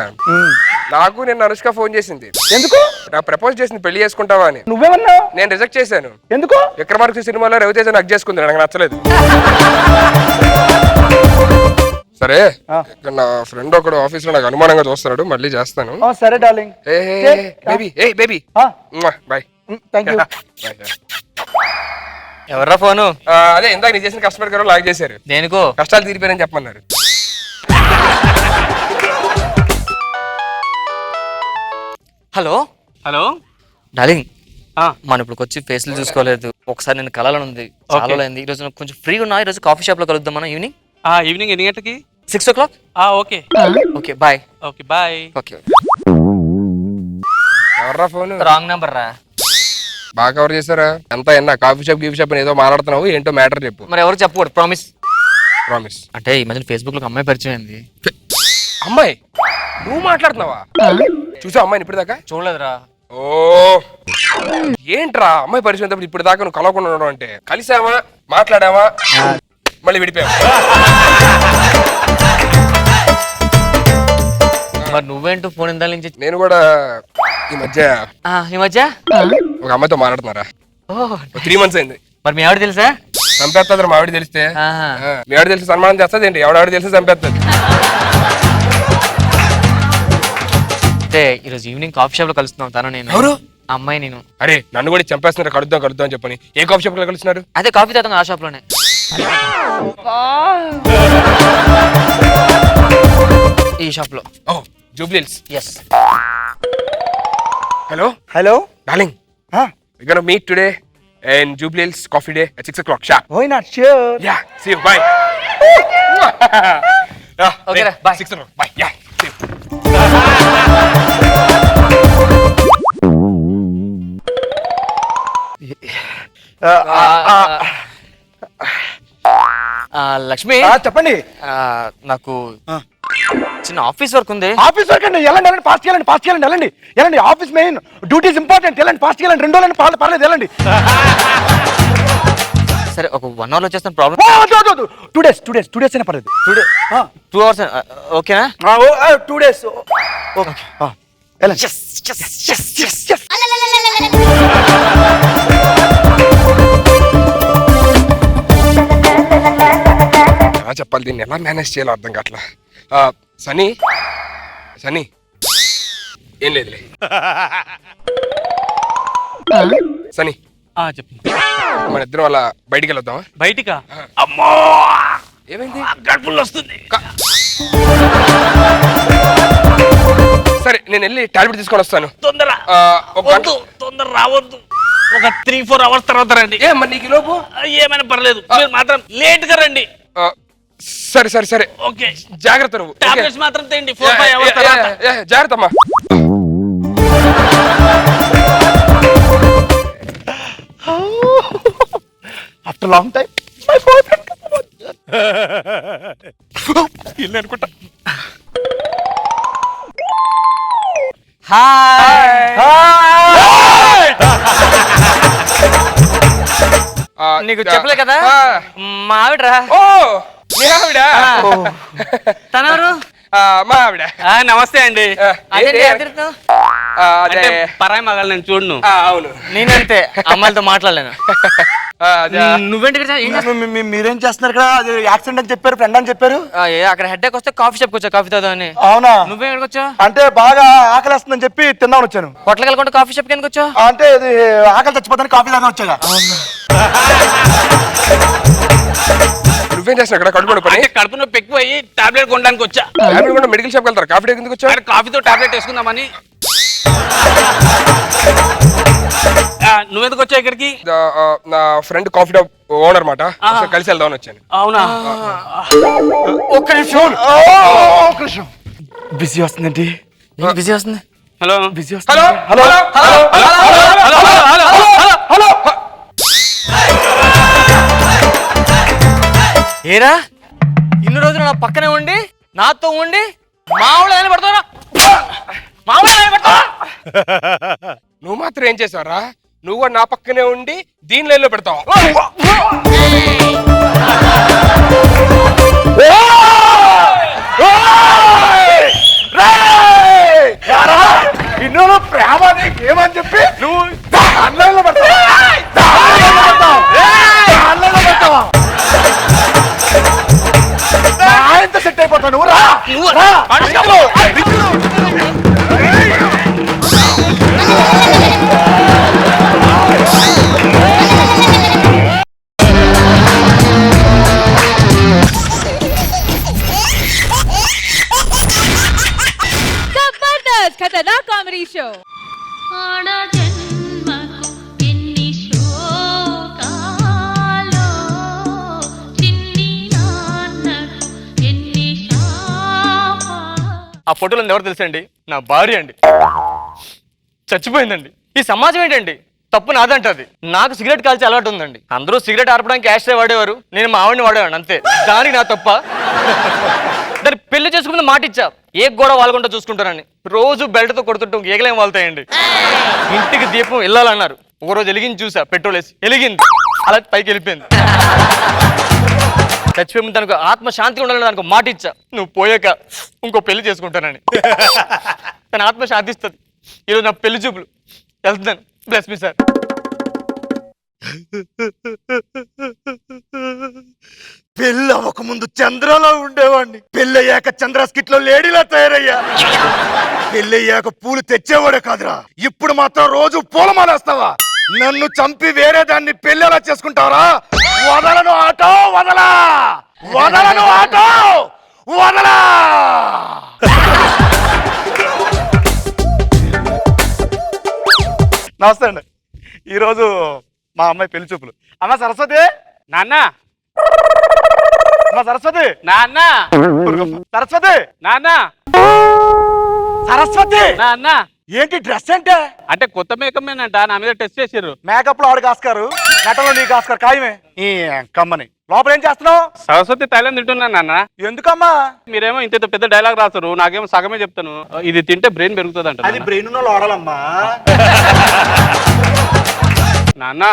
నాకు నిన్న అనుష్క ఫోన్ చేసింది. ఎందుకు? నాకు ప్రపోజ్ చేసింది, పెళ్లి చేసుకుంటావా అని. నువ్వేమన్నావు? నేను రిజెక్ట్ చేశాను. ఎందుకు? విక్రమార్క సినిమాలో రవితేజ నాకు చేసుకుంది, నాకు నచ్చలేదు. సరే నా ఫ్రెండ్ ఒకడు ఆఫీస్ లో నాకు అనుమానంగా చూస్తున్నాడు, మళ్ళీ చేస్తాను. సరే డార్లింగ్. Baby bye. థాంక్యూ. ఎవర్రా ఫోను? అదే ఇందాక నీ చేసిన కస్టమర్ గారు లాగ్ చేశారు. దేనికో? కష్టాలు తీరిపోయారని చెప్పమన్నారు. హలో హలో డార్లింగ్, మనం ఇప్పుడు వచ్చి ఫేస్లు చూసుకోలేదు. ఒకసారి నేను కళలను ఉంది, చాలా అయింది. ఈ రోజు కొంచెం ఫ్రీగా ఉన్నా, ఈ రోజు కాఫీ షాప్ లో కలుద్దాం మనం. ఈవినింగ్ ఎన్ని గంటలకి? 6 o'clock. Okay okay bye. Okay bye. Okay. ఎవర్రా ఫోన్? రాంగ్ నెంబర్ రా. బాగా కవర్ చేశారా? ఎంత ఎన్నా కాఫీ షాప్ గీఫీ షాప్ ఏదో మాట్లాడుతున్నావు, ఏంటో మ్యాటర్ చెప్పు. మరి ఎవరు చెప్పకూడదు. ప్రామిస్. ప్రామిస్ అంటే ఈ మధ్య ఫేస్బుక్ లో అమ్మాయి పరిచయం అయింది. అమ్మాయి? నువ్వు మాట్లాడుతున్నావా? చూసా అమ్మాయిని ఇప్పుడు దాకా? చూడలేదురా. ఓ ఏంట్రా అమ్మాయి పరిచయం ఇప్పుడు దాకా నువ్వు కలవకుండా ఉండడం అంటే? కలిసావా, మాట్లాడావా, మళ్ళీ విడిపోయావా? మరి నువ్వేంటో ఫోన్ ఇందా నుంచి? నేను కూడా ఈ మధ్య ఒక అమ్మాయితో మాట్లాడుతున్నారా. 3 months అయింది. మరి మీ ఆవిడ తెలుసా? చంపేస్తుంది. మా ఆవిడ తెలిస్తే మీ ఆవిడ తెలిసి సన్మానం చేస్తుంది ఏంటి? ఎవడావిడ తెలిసి చంపేస్తుంది. అంటే ఈరోజు ఈవినింగ్ కాఫీ షాప్ లో కలుస్తున్నాం. తను నేను. ఎవరు? అమ్మాయి నేను. అరే నన్ను కూడా చంపేస్తున్నారు, కలుద్దాం అని చెప్పని. ఏ కాఫీ షాప్ లో కలుస్తున్నారు? అదే కాఫీ తాగుతాం ఆ షాప్ లోనే. ఈ షాప్ లో. Jubilee Hills. Yes. Hello hello darling, we're gonna meet today in Jubilees Coffee Day at 6 o'clock sharp. Why not? Sure. Yeah, see you. Bye. Okay, bye. 6 o'clock. Bye. Yeah, see you. Lakshmi చెప్పండి. నాకు చిన్న ఆఫీస్ వర్క్ ఉంది. ఆఫీస్ వర్క్ అండి. వెళ్ళండి, ఫాస్ట్ వెళ్ళండి. వెళ్ళండి, ఆఫీస్ మెయిన్ డ్యూటీస్ ఇంపార్టెంట్. వెళ్ళండి, ఫాస్ట్ వెళ్ళండి. 2 రోజులు పర్లేదు, వెళ్ళండి. సరే ఒక 1 hour లో వచ్చేస్తాను. ప్రాబ్లం 2 days అయినా పర్లేదు. 2 hours ఓకేనా? 2 days. ఓకే వెళ్ళండి. చెప్పాలి దీన్ని ఎలా మేనేజ్ చేయాలో అర్థం కావట్లా. సనీ ఏం లేదులే. సనీ చెప్పు. మన ఇద్దరం అలా బయటికి వెళ్దామా? బయటికా? అమ్మో ఏమైంది? గడుపులు వస్తుంది. సరే నేను వెళ్ళి టాబ్లెట్ తీసుకొని వస్తాను. తొందర రావద్దు. ఒక 3-4 hours తర్వాత రండి. మరి నీకు లోపు ఏమైనా పర్లేదు, మీరు మాత్రం లేట్ గా రండి. సరే ఓకే. జాగ్రత్త. నువ్వు టాబ్లెట్స్ మాత్రం తేండి. 4-5 hours తర్వాత. జాగ్రత్త అమ్మా. After long time, my boyfriend. ఇల్లు అనుకుంటా. హాయ్. నీకు చెప్పలే కదా ఆ. మా ఆవిడరా ఓ మీ ఆవిడ తనెవరు మా ఆవిడ నమస్తే అండి. అదేంటి ఎదురుతో? అదే అంటే పరాయి మగాళ్ళు నేను చూడను. అవును నేనంతే అమ్మాయిలతో మాట్లాడలేను. అదే. నువ్వేంటి ఇక్కడ ఏం చేస్తున్నావ్? మీరేం చేస్తున్నారు ఇక్కడ? అది యాక్సిడెంట్ అని చెప్పారు, ఫ్రెండ్ అని చెప్పారు. అక్కడ హెడ్ వస్తే కాఫీ షాప్కి వచ్చా కాఫీ తాగుదామని. అవునా? నువ్వే ఎక్కడికి వచ్చావు? అంటే బాగా ఆకలిస్తుందని చెప్పి తిందామని వచ్చాను. హోటల్కి వెళ్ళకుండా కాఫీ షాప్కి ఎందుకు వచ్చావు? అంటే ఇది ఆకలి చచ్చిపోతాను కాఫీ తాగా వచ్చాగా. నువ్వేం చేస్తున్నావు ఇక్కడ? కడుపు పని అంటే కడుపు నొప్పి ఎక్కువయ్యి టాబ్లెట్ కొనడానికి వచ్చా. టాబ్లెట్ కూడా మెడికల్ షాప్కి వెళ్తారు. కాఫీ ఎందుకు వచ్చా? అంటే కాఫీతో టాబ్లెట్ వేసుకుందామని. నువ్వెందుకు వచ్చావు ఇక్కడికి? నా ఫ్రెండ్ కాఫీ షాప్ ఓనర్ మాట కలిసి వెళ్దామని వచ్చాను. అవునా? ఒక్క నిమిషం, ఒక్క నిమిషం. బిజీ వస్తుందండి. బిజీ వస్తుంది. హలో బిజీ హలో వస్తుంది. Hello hello. ఏరా ఇన్ని రోజులు నా పక్కనే ఉండి నాతో ఉండి మామూలు ఆయన పడతారా? మామూలు ఆయన పడతారా? నువ్వు మాత్రం ఏం చేసావరా? నువ్వు కూడా నా పక్కనే ఉండి దీని లైన్లో పెడతావు. ఇన్నోలో ప్రేమ ఏమని చెప్పి నువ్వు ఆన్లైన్లో పెడతావా? ఆన్లైన్లో పెడతావా? మా ఆయనతో సెట్ అయిపోతావు నువ్వు. రా. జబర్దస్త్ ఖతర్నాక్ కామెడీ షో. ఆడ జన్మకు ఎన్ని శోకాలో, చిన్ని నాన్నకు ఎన్ని శాపాలో. ఆ ఫోటోలో ఎవరు తెలుసండి? నా భార్య అండి. చచ్చిపోయిందండి. ఈ సమాజం ఏంటండి? తప్పు నాదంటది. నాకు సిగరెట్ కాల్చే అలవాటు ఉందండి. అందరూ సిగరెట్ ఆర్పడానికి యాస్ట్రే వాడేవారు, నేను మా ఆవిడని వాడేవాడిని అంతే. దానికి నా తప్ప? దాన్ని పెళ్లి చేసుకుని మాట ఇచ్చా, ఏ గోడ వాళ్ళకుండా చూసుకుంటారని. రోజు బెల్ట్తో కొడుతుంటూ ఏగలేం వాళ్తాయండి. ఇంటికి దీపం వెళ్ళాలన్నారు, ఒకరోజు వెలిగించి చూసా, పెట్రోల్ వేసి వెలిగింది, అలా పైకి వెళ్ళిపోయింది. చచ్చిపోయి ముందు దానికి ఆత్మ శాంతిగా ఉండాలని దానికి మాట ఇచ్చా, నువ్వు పోయాక ఇంకో పెళ్లి చేసుకుంటానని. తన ఆత్మ శాంతిస్తుంది. ఈరోజు నా పెళ్లి చూపులు వెళ్తున్నాను. Bless me sir. పెళ్ళి అవ్వకముందు చంద్రలో ఉండేవాడిని, పెళ్ళయ్యాక చంద్ర స్కిట్ లో లేడీలా తయారయ్యా. పెళ్ళయ్యాక పూలు తెచ్చేవాడే కాదురా, ఇప్పుడు మాత్రం రోజు పూలమాలేస్తావా? నన్ను చంపి వేరే దాన్ని పెళ్లి ఎలా చేసుకుంటావరా? వదలను ఆటో, వదలా వదలను ఆటో, వదలా. నమస్తే అండి. ఈరోజు మా అమ్మాయి పెళ్లి చూపులు. అమ్మ సరస్వతి, నాన్న అమ్మ సరస్వతి, నాన్న సరస్వతి, నాన్న సరస్వతి. నాన్న ఏంటి డ్రెస్ అంటే? అంటే కొత్త మేకప్ మేనంట, నా మీద టెస్ట్ చేసిర్రు. మేకప్ లో ఆడికి ఆస్కారు, నటనలో నీకు ఆస్కారు ఖాయమే. ఈ కమ్మని లోపల ఏం చేస్తున్నావు? సరస్వతి తైలం తింటున్నాను నాన్న. ఎందుకమ్మా? మీరేమో ఇంత పెద్ద డైలాగ్ రాస్తారు, నాకేమో సగమే చెప్తాను. ఇది తింటే బ్రెయిన్ పెరుగుతుంది అంట. అది బ్రెయిన్ ఉన్న వాడాలమ్మా. నాన్న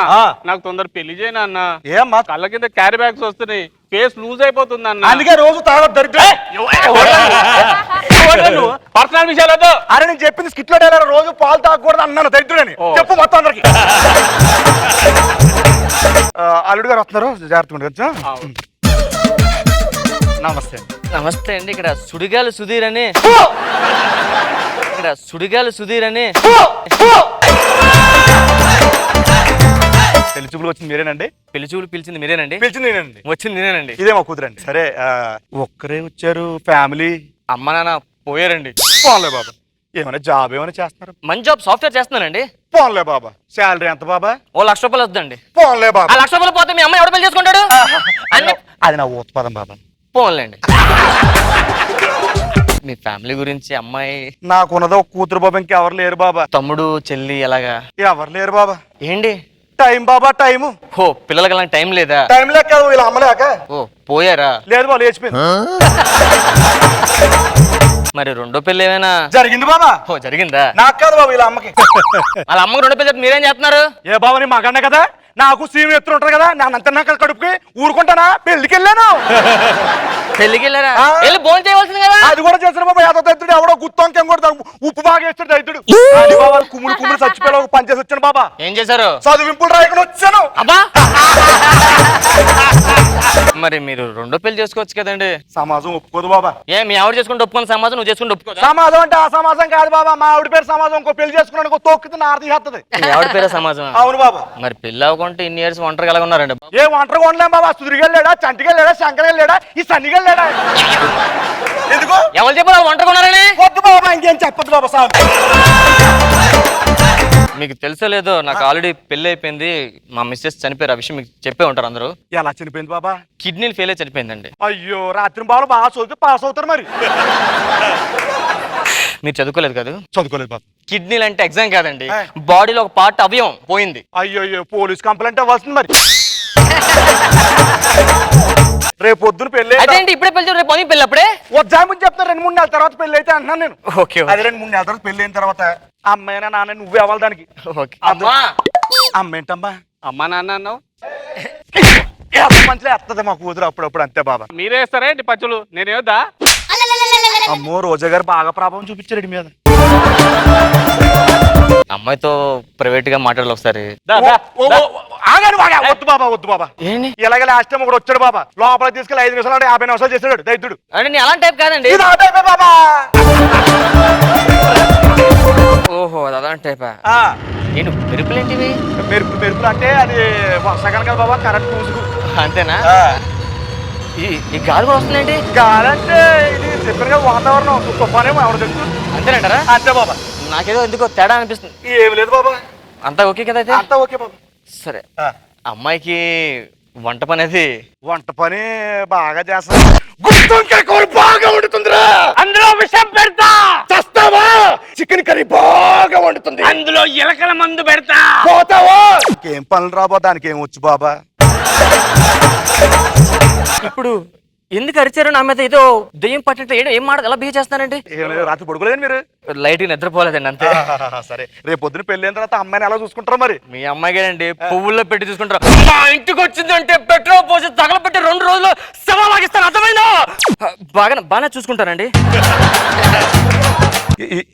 నాకు తొందర పెళ్లి చేయి నాన్న. ఏమ్మా? కళ్ళ కింద క్యారీ బ్యాగ్స్ వస్తున్నాయి, ఫేస్ లూజ్ అయిపోతుంది అన్న. అందుకే రోజు తాగొద్దు దరిద్రం. పర్సనల్ విషయాలతో. అరే నేను చెప్పింది స్కిట్ లో డైలాగ్, రోజు పాలు తాగకూడదు అన్నాను దరిద్రుడని. చెప్పు మొత్తం అందరికి. అల్లుడు గారు వస్తున్నారు, జాగ్రత్తగా ఉండొచ్చు. నమస్తే. నమస్తే అండి. ఇక్కడ సుడిగాలి సుధీర్ అని పెళ్లి చూపులు వచ్చింది మీరేనండి? పెళ్లి చూపులు పిలిచింది మీరేనండి? పిలిచింది నేనండి. వచ్చింది నేనేనండి. ఇదే మా కూతురండి. సరే ఒక్కరే వచ్చారు? ఫ్యామిలీ? అమ్మ నాన్న పోయారండి. పోన్లే బాబా. ఏమైనా జాబ్ ఏమైనా చేస్తున్నారు? మంచి జాబ్ సాఫ్ట్వేర్ చేస్తున్నానండి. పోన్లే బాబా. శాలరీ ఎంత బాబా? ₹1,00,000 వద్దండి. పోన్లే బాబా. ₹1,00,000 పోతే మీ అమ్మాయి ఎవడ పెళ్లి చేసుకుంటాడు? అది నా ఉత్పాదం బాబా. పోన్లేండి. మీ ఫ్యామిలీ గురించి అమ్మాయి? నాకున్నదో ఒక కూతురు బాబా, ఇంకెవరు లేరు బాబా. తమ్ముడు చెల్లి ఎలాగా? ఎవరు లేరు బాబా. ఏంటి టైం బాబా, టైము. ఓ పిల్లలకి అలాంటి టైం లేదా? టైం లేక వీళ్ళ అమ్మలేక. ఓ పోయారా? లేదు బాబు, లేచిపోయింది. మరి రెండో పెళ్లి ఏమైనా జరిగింది బాబా. ఓ జరిగిందా? నాకు కాదు బాబు, ఇలా అమ్మకి. వాళ్ళ అమ్మకి రెండో పెళ్లి చెప్తే మీరేం చేస్తున్నారు? ఏ బాబు, నీ మగండే కదా, నాకు సీమ ఎత్తులు ఉంటారు కదా, నేను అంత కడుపుకి ఊరుకుంటానా? పెళ్లికి వెళ్ళాను. పెళ్లికి వెళ్ళారా? ఆ. వెళ్ళి భోజనం చేయవలసింది కదా. అది కూడా చేసిన బాబా. ఏదో దైతుడు ఎవడో గుత్తొంకేం కూడా ఉప్పు బాగా వేస్తాడు దైతుడు. అది బాబా కుమ్ముడు చచ్చిపోయి ఒక పని చేసి వచ్చాను బాబా. ఏం చేశారు? చదువింపులు రాయకుండా వచ్చాను. అబ్బా మరి మీరు రెండో పెళ్లి చేసుకోవచ్చు కదండి. సమాజం ఒప్పుకోదు బాబా. మీ ఆవిడ చేసుకుంటే ఒప్పుకున్న సమాజం నువ్వు చేసుకుంటే ఒప్పుకోదా? సమాజం అంటే ఆ సమాజం కాదు బాబా. మా ఆవిడ పేరు సమాజం. ఇంకో పెళ్లి చేసుకున్నాను తోక్కితే నారది చేస్తుంది. మీ ఆవిడ పేరే సమాజం? అవును బాబా. మరి పెళ్లి అవ్వకుంటే ఇన్ని ఇయర్స్ ఒంటరిగా ఎలా ఉన్నారండి? ఏ ఒంటరిగా ఉండలేం బాబా. సుదిరిగెళ్ళాడా, చంటికెళ్ళాడా, శంకరెళ్ళాడా, ఈ సన్నిగెళ్ళాడా? ఎందుకు ఎవరు చెప్పారు ఒంటరిగా ఉన్నారని? వద్దు బాబా, ఇంకేం చెప్పదు బాబా. సార్ మీకు తెలుసో లేదో, నాకు ఆల్రెడీ పెళ్లి అయిపోయింది. మా మిస్సెస్ చనిపోయారు. ఆ విషయం మీకు చెప్పే ఉంటారు అందరూ. ఎలా చనిపోయింది బాబా? కిడ్నీలు ఫెయిల్ అయి చనిపోయిందండి. అయ్యో, రాత్రి బాబు బాగా చదివితే పాస్ అవుతారు మరి. మీరు చదువుకోలేదు కదా? చదువుకోలేదు బాబు. కిడ్నీలు అంటే ఎగ్జామ్ కాదండి, బాడీలో ఒక పార్ట్ అవయవం పోయింది. అయ్యో అయ్యో, పోలీస్ కంప్లైంట్ అవ్వాల్సింది మరి. రేపు పొద్దున పెళ్లి అదేంటి ఇప్పుడే పెళ్లి రేపు పని పెళ్ళి అప్పుడే? వద్దామని చెప్తాను. 2-3 నెలల తర్వాత పెళ్లి అయితే అంటున్నాను నేను. ఓకే అది 2-3 నెలల తర్వాత పెళ్లి అయిన తర్వాత అమ్మాయినా నాన్న నువ్వే అవ్వాలి దానికి. ఓకే. అమ్మా అమ్మ ఏంటమ్మా? అమ్మా నాన్న అన్నావు, మంచిగా వస్తుంది మా కూతురు అప్పుడప్పుడు. అంతే బాబా. మీరే వేస్తారా ఏంటి పచ్చులు? నేనేవద్దా? అమ్మో, రోజా గారు బాగా ప్రభావం చూపించారు ఇడి మీద. అమ్మాయితో ప్రైవేట్ గా మాట్లాడాలి ఒకసారి. ఆగాను బాగా. వద్దు బాబా, వద్దు బాబా. ఏంటి? ఇలాగ లాస్ట్ టైం ఒకడు వచ్చాడు బాబా, లోపల తీసుకెళ్ళి 5 నిమిషాలు 50 నిమిషాలు చేసాడు దైత్యుడు. అంటే నేను అలాంటి టైప్ కాదండి. ఇది ఆ టైపే బాబా. ఓహో, అది అలాంటి టైపా? ఆ, నేను మెరుపులు ఏంటివి? మెరుపులు అంటే అది వర్షాకాలం కదా బాబా, కరెంట్ పూసుకు. అంతేనా? ఈ గాలి కూడా వస్తుందండి. కాదంటే ఇది చెప్పారు కదా, వాతావరణం తుఫానేమో ఎవరు తెలుసు. అంతేనంటారా? అంతే బాబా. నాకేదో ఎందుకో తేడా అనిపిస్తుంది. ఏమి లేదు బాబా, అంతా ఓకే కదా అయితే? అంతా ఓకే బాబా. సరే, అమ్మాయికి వంట పని అది వంట పని బాగా చేస్తా. గుత్తొంకాయ కూర బాగా వండుతుందిరా. అందులో విషం పెడతా. చేస్తావా? చికెన్ కర్రీ బాగా వండుతుంది. అందులో ఎలకల మందు పెడతా. పోతావా? ఇంకేం పనులు రాబో, దానికి ఏం వచ్చు బాబా. ఇప్పుడు ఎందుకు అరిచారు నా మీద? ఏదో దెయ్యం పట్టినట్టు ఏం మాట ఎలా బిహేవ్ చేస్తానండి? ఏం లేదు, రాత్రి పడుకోలేదండి మీరు? లైట్ గా నిద్రపోలేదండి అంతే. సరే, రేపు పొద్దున పెళ్లి అయిన తర్వాత అమ్మాయిని ఎలా చూసుకుంటారో మరి. మీ అమ్మాయికేనండి పువ్వుల్లో పెట్టి చూసుకుంటారు. మా ఇంటికి వచ్చిందంటే పెట్రోల్ పోసి తగలబెట్టి 2 రోజులు శవాలాగిస్తాను, అర్థమైందా? బాగా చూసుకుంటారండి.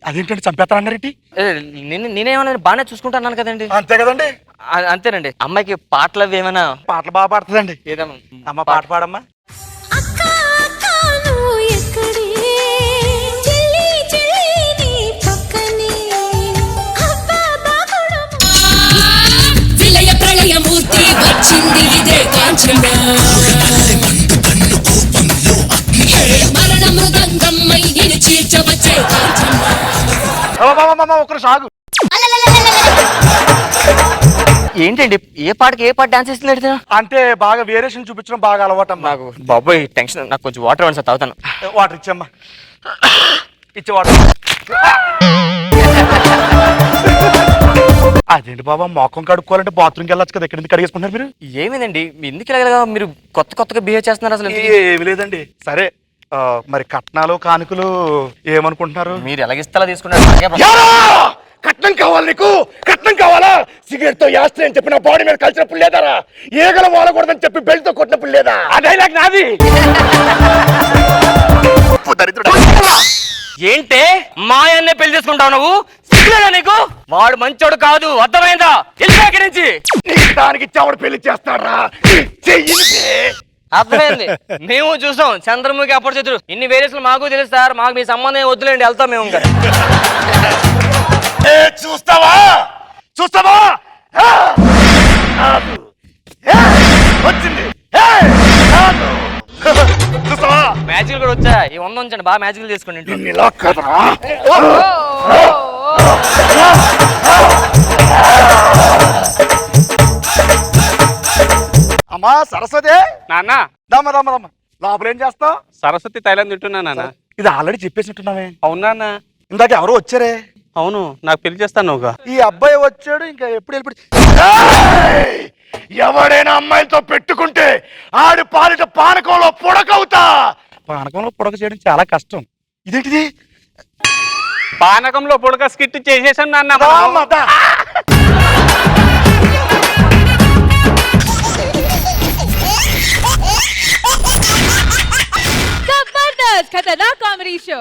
అదేంటంటే చంపేస్తారన్నారేంటి? నేనేమన్నా బాగానే చూసుకుంటాను కదండి. అంతే కదండి. అంతేనండి. అమ్మాయికి పాటలు అవి ఏమైనా? పాటలు బాగా పాడుతుందండి. ఏదమ్మా? అమ్మ పాట పాడమ్మా. అక్క అక్క నువ్వు ఎక్కడే, చెల్లి చెల్లి నీ పక్కనే, అబ్బా బాగుడము విలయ ప్రళయమూర్తి వచ్చింది ఇదే కాంచన, మరణ మృదంగమ్మై నిన్ను చీల్చవచ్చే కాంచన. ఒకరు సాగు. ఏంటండి ఏ పాటకి ఏ పాట డాన్స్ ఇస్తుంది? అంటే బాగా వేరియేషన్ చూపించడం బాగా అలవాటమ్మా. నాకు బాబోయ్ టెన్షన్. నాకు కొంచెం వాటర్ ఇవ్వండి సార్, తాగుతాను. వాటర్ ఇచ్చమ్మా. ఇచ్చే వాటర్. అదేంటి బాబా, మొఖం కడుక్కోవాలంటే బాత్రూమ్కి వెళ్ళొచ్చు కదా, ఎక్కడి నుంచి కడిగేసుకుంటున్నారు మీరు? ఏమైందండి ఎందుకు ఇలాగా మీరు కొత్తగా బిహేవ్ చేస్తున్నారు అసలు? ఏమి లేదండి. సరే, మరి కట్నాలు కానుకలు ఏమనుకుంటున్నారు? మీరు ఎలాగిస్తా తీసుకున్నారు? కట్నం కావాలి నీకు? కట్నం కావాలా? సిగరెట్ తో యాస్త్రి అని చెప్పి నా బాడీ మీద కలిసినప్పుడు లేదారా? ఏగల వాడకూడదని చెప్పి బెల్ట్ తో కొట్టినప్పుడు లేదా? ఆ డైలాగ్ నాది. ఏంటే మాయన్నే పెళ్లి చేసుకుంటావు నువ్వు? సిగ్గులేదా నీకు? వాడు మంచోడు కాదు, అర్థమైందా? ఇక్కడి నుంచి దానికి ఆవిడ పెళ్లి చేస్తారా? అర్థమైంది. మేము చూసాం చంద్రముఖి అప్పుడు చేతులు. ఇన్ని వేరియస్లు మాకు తెలుసు సార్. మాకు మీ సంబంధం వద్దులేండి, వెళ్తాం మేము. చూస్తావా? చూస్తావా? వచ్చింది. చూస్తావా? మ్యాజిక్లు కూడా వచ్చా? ఈ 100 ఉంచండి, బాగా మ్యాజిక్లు చేసుకోండి. ఇలా కదరా? అమ్మా సరస్వతి, నాన్న దమ్మ దమ్మ దమ్మ లోపల ఏం చేస్తావు? సరస్వతి తైలం తింటున్నా నాన్న. ఇది ఆల్రెడీ చెప్పేసినట్టున్నావే. అవునా అన్న? ఇందాక ఎవరో వచ్చారే. అవును, నాకు పెళ్లి చేస్తాను నువ్వుగా. ఈ అబ్బాయి వచ్చాడు, ఇంకా ఎప్పుడు వెళ్ళిపోయి. ఎవడైనా అమ్మాయిలతో పెట్టుకుంటే ఆడి పాలిట పానకంలో పొడకవుతా. పానకంలో పొడక చేయడం చాలా కష్టం. ఇదేంటిది పానకంలో పొడక స్కిట్ చేసేసాం నాన్న దా, మనం. అమ్మ, దా. जबरदस्त खतरनाक कॉमेडी शो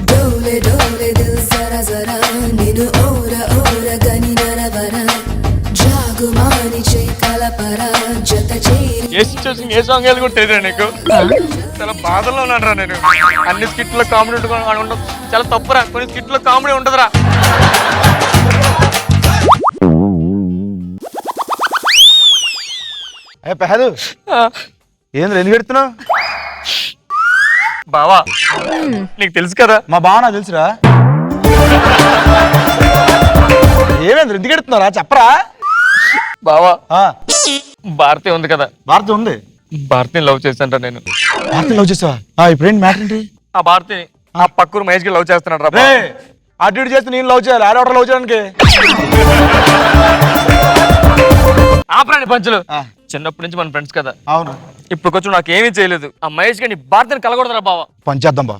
డోలే డోలే దిల్ జరా జరా నిన్ను ఓర ఓర గని నరవర జాగుమాని చే కలపర జత చేరి ఏ సిచ్యువేషన్ ఏ సాంగ్ కూడా తెలియదు నీకు చాలా బాధల్లో ఉన్నాడురా నేను. అన్ని స్కిట్లో కామెడీ ఉండదు, చాలా తప్పురా. కొన్ని స్కిట్లో కామెడీ ఉండదురా. ఏ పెహదు ఏంద్ర ఎందుకు పెడుతున్నావు? బావా నీకు తెలుసు కదా మా బావ నాకు తెలుసురా. ఏమేంద్ర ఎందుకు పెడుతున్నారా చెప్పరా? బావా ఆ, భారతి ఉంది కదా, భారతి ఉంది. భారతిని లవ్ చేశాను నేను. భారతి లవ్ చేసావా? ఇప్పుడు ఏంటి మ్యాటర్ ఏంటి? ఆ భారతిని ఆ పక్కూరు మహేష్ కి లవ్ చేస్తున్నాడు రా. రే అటు ఇటు చేస్తే నేను లవ్ చేయాలి, ఆడవటర్ లవ్ చేయడానికి. ఆపరాని పంచులు. ఆ. చిన్నప్పటి నుంచి మన ఫ్రెండ్స్ కదా, అవును ఇప్పుడు కొంచెం నాకు ఏమీ చేయలేదు. ఆ మహేష్ గారిని భారతిని కలగొడదురా బావా. పంచేద్దాం బా.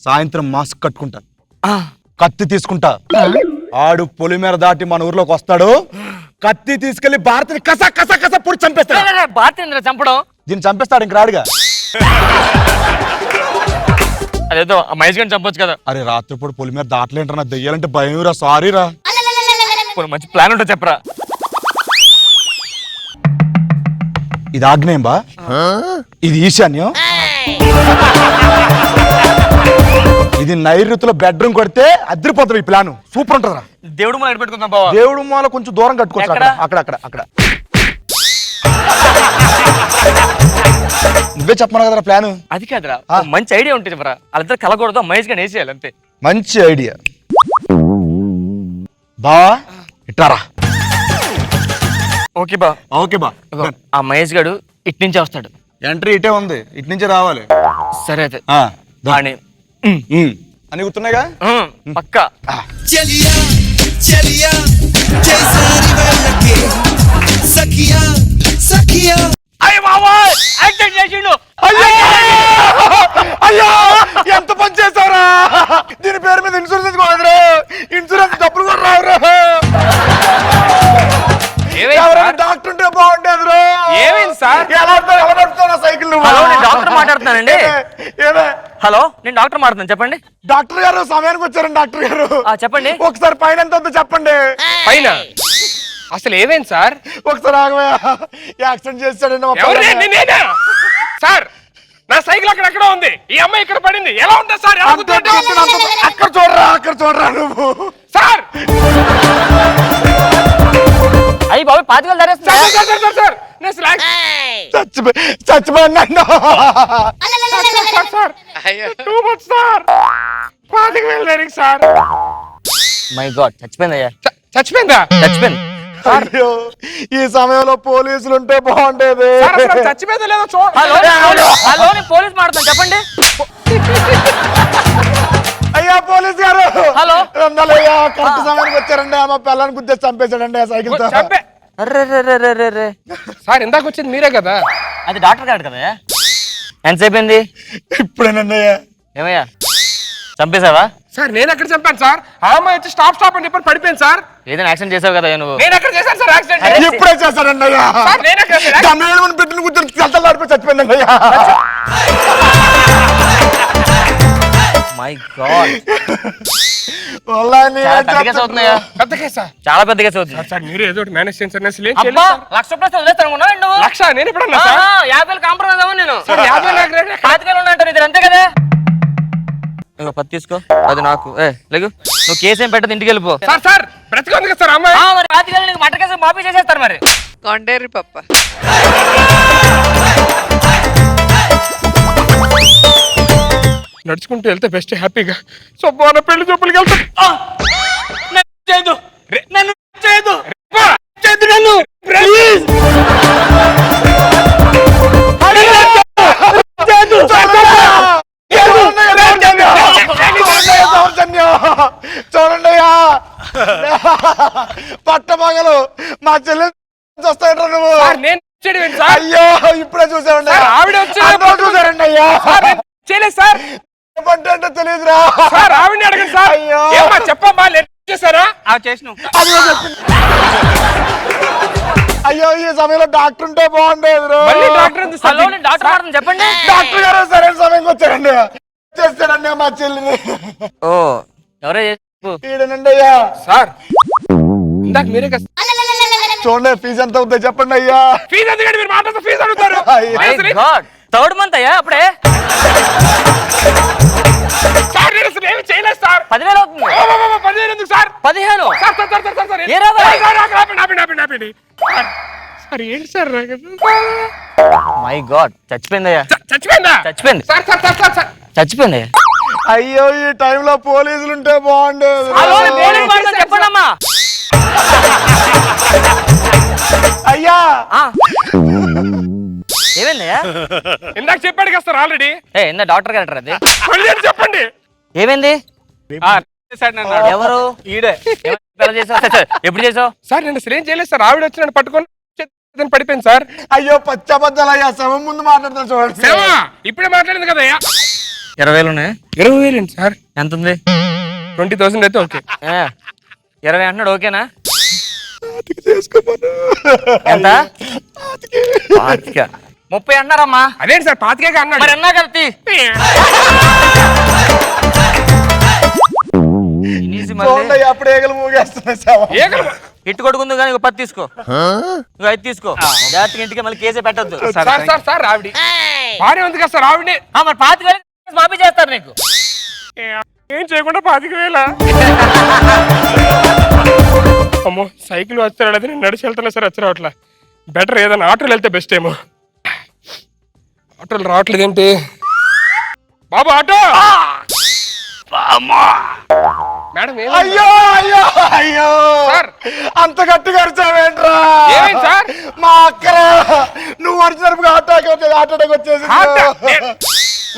సాయంత్రం మాస్క్ కట్టుకుంటా, కత్తి తీసుకుంటా, ఆడు పొలిమేర దాటి మన ఊర్లోకి వస్తాడు, కత్తి తీసుకెళ్లి భారతిని కస కస కస పొడి చంపేస్తాడు. భారతిని చంపడం, దీన్ని చంపేస్తాడు ఇంక రాడుగా. అదేదో ఆ మహేష్ గారిని చంపొచ్చు కదా. అరే రాత్రిపూట పొలిమేర దాటలేంటారా, నాకు దెయ్యాలంటే భయం రా. సారీ రా. పోనీ మంచి ప్లాన్ ఉంటే చెప్పరా. ఇది ఆగ్నేయం బా, ఇది ఈశాన్యం, ఇది నైరుతిలో బెడ్రూమ్ కొడితే అదిరిపోతుంది. ఈ ప్లాన్ సూపర్ ఉంటుందిరా. దేవుడు మనం పెట్టుకుందాం బావా. దేవుడు మూల కొంచెం దూరం కట్టుకోవచ్చు. ఎక్కడ? అక్కడ అక్కడ అక్కడ. నువ్వే చెప్పమన్నా కదరా ప్లాన్. అది కాదురా, ఓ మంచి ఐడియా ఉంటే చెప్పరా. వాళ్ళిద్దరు కలగకూడదు, మహేష్ గారిని వేసేయాలి అంతే. మంచి ఐడియా బా. ఇట్టారా. ఓకే బా. ఓకే బా. ఆ మహేష్ గారు ఇటు నుంచి వస్తాడు. ఎంట్రీ ఇటే ఉంది, ఇటు నుంచి రావాలి. సరే అయితే ఆ, దా. అని అని గుర్తున్నాయిగా. పక్కా. చలియా చలియా చేసారి వెళ్ళకే సఖియా సఖియా అయ్య బాబా యాక్సిడెంట్ చేసిండు. అయ్యో ఎంత పని చేశారా? దీని పేరు మీద ఇన్సూరెన్స్ తీసుకోవద్దురా. ఇన్సూరెన్స్ డబ్బులు కూడా రావురా. ఎవరైనా డాక్టర్ ఉంటే బాగుండేదిరా. ఏమైంది సార్? ఎలా నడుపుతావు సైకిల్ నువ్వు? హలో, నేను డాక్టర్ మాట్లాడుతున్నానండి. ఏమే? హలో, నేను డాక్టర్ మాట్లాడుతున్నాను, చెప్పండి. డాక్టర్ గారు సమయానికి వచ్చారండి. డాక్టర్ గారు చెప్పండి. ఒకసారి పైన ఎంత ఉందో చెప్పండి. పైన అసలు ఏమైంది సార్? ఒకసారి ఆగవయ్యా. యాక్సిడెంట్ చేశాడండి మా ఎవరు? పిల్లాడు. నేనా సార్? నా సైకిల్ అక్కడ ఉంది, ఈ అమ్మాయి ఇక్కడ పడింది. ఎలా ఉంటుంది సార్? ఎలా అంతే గుర్తుంటుంది? గుర్తున్నంత- అక్కడ చూడరా, అక్కడ చూడరా నువ్వు. సార్ అయ్యి బాబు పాతికలు ధరేస్తున్నా. Sir, sir, sir, sir, sir, నేను అసలు చచ్చిపోయినా సార్ టూ మచ్ సార్. 25,000 దేనికి సార్? మై గాడ్, చచ్చిపోయిందయ్యా. చచ్చిపోయిందా? చచ్చిపోయింది. అయ్యో ఈ సమయంలో పోలీసులు ఉంటే బాగుండేది. సార్ అసలు చచ్చిపోయిందా లేదా చూడ. హలో, హలో, నేను పోలీస్ మాట్లాడుతాను, చెప్పండి. అయ్యా పోలీస్ గారు. హలో. వందలయ్యా కరెక్ట్ సమయానికి వచ్చారండి. మా పిల్లని గుద్దేసి చంపేశాడండి ఆ సైకిల్ తో. చంపే అర్రెర్రెర్రెర్రెర్రె. సార్ ఇందాక వచ్చింది మీరే కదా? అది డాక్టర్ గారు కదా. ఎంతసేపు అయింది? ఇప్పుడేనండి. ఏమయ్యా చంపేశావా? సార్ నేను ఎక్కడ చంపాను సార్? ఆ అమ్మాయి వచ్చి స్టాప్ స్టాప్ అని చెప్పి పడిపోయింది సార్. ఏదైనా యాక్సిడెంట్ చేసావు కదా నువ్వు. నేను ఎక్కడ చేశాను సార్ యాక్సిడెంట్? ఇప్పుడే చేశాడండి అయ్యా. సార్ నేను ఎక్కడ చేశాను? గమ్మేమని పెట్టిన గుర్తు చల్తలు ఆడిపోయి చచ్చిపోయిందండి అయ్యా. మై గాడ్, వాళ్ళని చాలా పెద్ద కేసు అవుతున్నాయా? పెద్ద కేసా? చాలా పెద్ద కేసు అవుతుంది. సార్ మీరు ఏదో ఒకటి మేనేజ్ చేయండి సార్. నేను అసలు ఏం అబ్బా, చేయలేదు సార్. 1,00,000 రూపాయలు వదిలేస్తాను అనుకున్నావా నువ్వు? లక్ష నేను ఎప్పుడన్నా సార్? 50,000 కాంప్రమైజ్ అవ్వను నేను. సార్ 50,000 నాకు రేట్ ఎక్కడ? 25,000 ఉన్నట్టు ఇది అంతే కదా. ఇగో 10 తీసుకో, అది నాకు. లేగు, నువ్వు కేసు ఏం పెట్టదు, ఇంటికి వెళ్ళిపో. సార్ సార్ బ్రతికుంది కదా సార్ అమ్మాయి? మరి 25,000 నీకు మటర్ కేసు మాఫీ చేసేస్తారు మరి. కొండేరి పప్ప నడుచుకుంటూ వెళ్తే బెస్ట్ హ్యాపీగా. సో బాగా పెళ్లి చూపులకి వెళ్తా. చేయదు, నన్ను చేయదు, నన్ను ప్లీజ్. చూడండి అయ్యా పట్టమగలు మా చెల్లెలు వస్తాయంటారు నువ్వు. నేను చేయడం ఏంటి సార్? అయ్యో ఇప్పుడే చూసామండి సార్, ఆవిడ వచ్చి అందరూ చూసారండి అయ్యా సార్, నేను చేయలేదు సార్. ఏమంటే తెలియదురా సార్ ఆవిడని అడగండి సార్. అయ్యో. ఏమ్మా చెప్పమ్మా, లేట్ చేశారా? చేసినావు అయ్యో ఈ సమయంలో డాక్టర్ ఉంటే బాగుండేది మళ్ళీ డాక్టర్ ఎందుకు సార్? హలో, నేను డాక్టర్ మాట్లాడుతున్నాను, చెప్పండి. డాక్టర్ గారు సరైన సమయంకి వచ్చారండి చేస్తాడండి మా చెల్లిని ఓ ఎవరో చెప్పు. ఈడనండి అయ్యా సార్ ఇందాక మీరే కదా చూడండి ఫీజు ఎంత అవుతుందో చెప్పండి అయ్యా ఫీజు ఎందుకంటే మీరు మాట్లాడుతూ ఫీజు అడుగుతారు. అయ్యో. మై గాడ్, థర్డ్ మంత్ అయ్యా అప్పుడే సార్ నేను అసలు ఏమి చేయలేదు సార్. 10,000 అవుతుంది. 10,000 ఎందుకు sir? 15 sir sir sir sir sir sir ఏ రావాలి? సార్, ఆపండి, ఆపండి, ఆపండి, ఆపండి, ఆపండి. సార్ ఏంటి సార్ నాకు మై గాడ్, చచ్చిపోయిందయ్యా, చచ్చిపోయిందా? చచ్చిపోయింది, sir sir sir sir sir చచ్చిపోయిందయ్యా. అయ్యో ఈ టైంలో పోలీసులు ఉంటే బాగుండేది హలో, నేను పోలీస్ మాట్లాడుతున్నాను, చెప్పండి అమ్మా. అయ్యా ఏమైందయ్యా? ఇందాక చెప్పాడు కదా సార్ ఆల్రెడీ. ఇందా డాక్టర్ గారు అది. మళ్ళీ ఏంటి చెప్పండి. ఏమైంది? చేశాడు నన్ను. ఎవరు? ఈడే ఎలా చేసావు? ఎప్పుడు చేసావు? సార్ నేను అసలు ఏం చేయలేదు సార్. ఆవిడ వచ్చి నన్ను పట్టుకొని చేతిని పడిపోయింది సార్. అయ్యో పచ్చబద్దాలు అయ్యా శవం ముందు మాట్లాడుతాను చూడండి సేవా ఇప్పుడే మాట్లాడింది కదా 20,000 ఉన్నాయి. 20,000 ఏంటి సార్? ఎంత ఉంది? 20,000 అయితే ఓకే. 20 అంటున్నాడు, ఓకేనా? చేసుకోమను ఎంత? 30 అన్నారమ్మా. అదేంటి సార్ 25 అన్నాడు. మరి అన్నా కదా తీ. చూడండి అయ్యా, అప్పుడు ఏగలు మూగేస్తున్నాయి శవం ఏకలు. ఇట్టు కొడుకుంది కానీ 10 తీసుకో, ఇంకో 5 తీసుకో. జాగ్రత్తగా ఇంటికి మళ్ళీ కేసే పెట్టద్దు. సార్ సార్ సార్ ఆవిడ బానే ఉంది కదా సార్ ఆవిడే. మరి 25,000 మాఫీ చేస్తారు నీకు. ఏం చేయకుండా 25,000. అమ్మో సైకిల్ వచ్చాడు, అది నేను నడిచి వెళ్తున్నా సార్ వచ్చి రావట్లా. బెటర్ ఏదైనా ఆటోలు వెళ్తే బెస్ట్ ఏమో. ఆటోలు రావట్లేదు ఏంటి బాబు? ఆటో మేడం ఏమైంది? అయ్యో అయ్యో అయ్యో సార్. అంత గట్టిగా అరిచావేంట్రా? ఏమైంది సార్? మా అక్కరా నువ్వు అరిచినప్పుడు ఆటోకి వచ్చేసి ఆట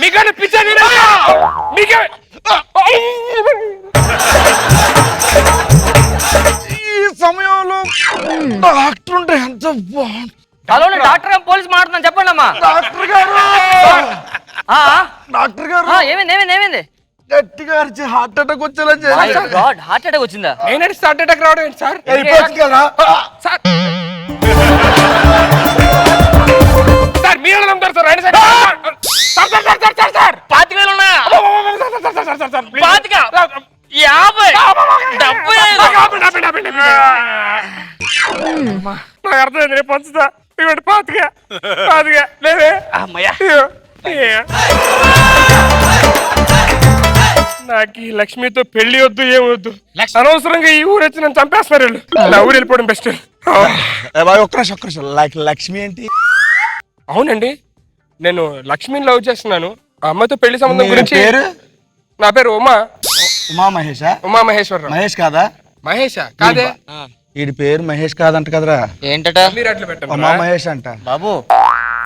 మీకన్నా పిచ్చా నేను? మీకే ఈ సమయంలో డాక్టర్ ఉంటే ఎంత బాగుంది. హలో, నేను డాక్టర్ గారు పోలీస్ మాట్లాడుతున్నాను, చెప్పండి అమ్మా. డాక్టర్ గారు ఆ, డాక్టర్ గారు ఏమైంది ఏమైంది ఏమైంది? గట్టిగా అరిచి హార్ట్ అటాక్ వచ్చేలా మై గాడ్, హార్ట్ అటాక్ వచ్చిందా? నేను స్టార్ట్ అటాక్ రావడం ఏంటి సార్? కదా సార్ సార్ మీరు ఎలా నమ్ముతారు సార్? రండి sir. Sir sir sir sir sir sir 25,000 ఉన్నాయా? Sir sir sir sir please. 50, 50, 70. నాకు అర్థమైంది, రేపు పంచుతా. ఇవ్వండి 25 లేదే. అయ్యో. నాకు ఈ లక్ష్మితో పెళ్లి వద్దు ఏమొద్దు. అనవసరంగా ఈ ఊరు వచ్చి నన్ను చంపేస్తున్నారు వీళ్ళు. నా ఊరు వెళ్ళిపోవడం బెస్ట్. ఒక్క నిమిషం లక్ష్మి ఏంటి? అవునండి, నేను లక్ష్మిని లవ్ చేస్తున్నాను. ఆ అమ్మాయితో పెళ్లి సంబంధం మీ గురించి. పేరు? నా పేరు ఉమా. ఉమా మహేషా? ఉమా మహేశ్వరరావు. మహేష్ కాదా? మహేషా కాదే. వీడి పేరు మహేష్ కాదంట కదరా? ఏంటట? మీరు అట్లా పెట్టండి. ఉమా మహేష్ అంట. బాబు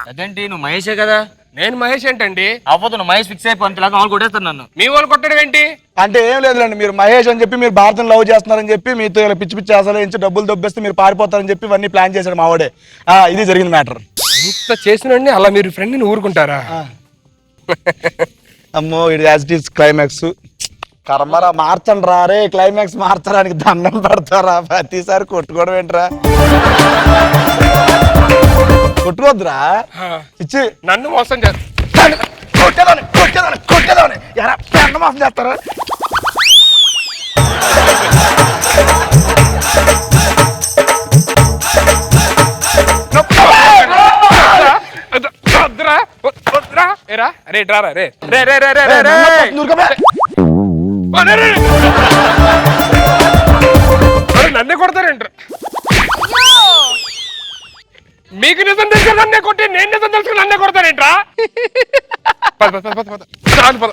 అదేంటి, నువ్వు మహేషే కదా? నేను మహేష్ ఏంటండి? అవ్వదు, నువ్వు మహేష్ ఫిక్స్ అయిపోయి అంతలాగా వాళ్ళు కొట్టేస్తాను నన్ను. మీ వాళ్ళు కొట్టడం ఏంటి? అంటే ఏం లేదులేండి, మీరు మహేష్ అని చెప్పి మీరు భారతం లవ్ చేస్తున్నారని చెప్పి మీతో ఇలా పిచ్చి పిచ్చి అసలు ఇంచి డబ్బులు దొబ్బేస్తే మీరు పారిపోతారని చెప్పి ఇవన్నీ ప్లాన్ చేశాడు మావాడే. ఇది జరిగింది మ్యాటర్. ఇంత చేసినండి అలా మీరు ఫ్రెండ్ని ఊరుకుంటారా? అమ్మో ఇది యాజ్ ఇట్ ఈస్ క్లైమాక్స్. కర్మరా మార్చండి రా రే, క్లైమాక్స్ మార్చడానికి దండం పెడతారా? ప్రతిసారి కొట్టుకోవడం ఏంట్రా? కొట్టుకోవద్దురా ఇచ్చి. నన్ను మోసం చేస్తారు. కొట్టేదాన్ని ఎరా పెండ మోసం చేస్తారా? నన్నే కొడతారేంట్రా? మీకు నిజం తెలుసు నన్నే కొట్టి, నేను నిజం తెలుసు నన్నే కొడతారేంట్రా? పద పద పద పద పద.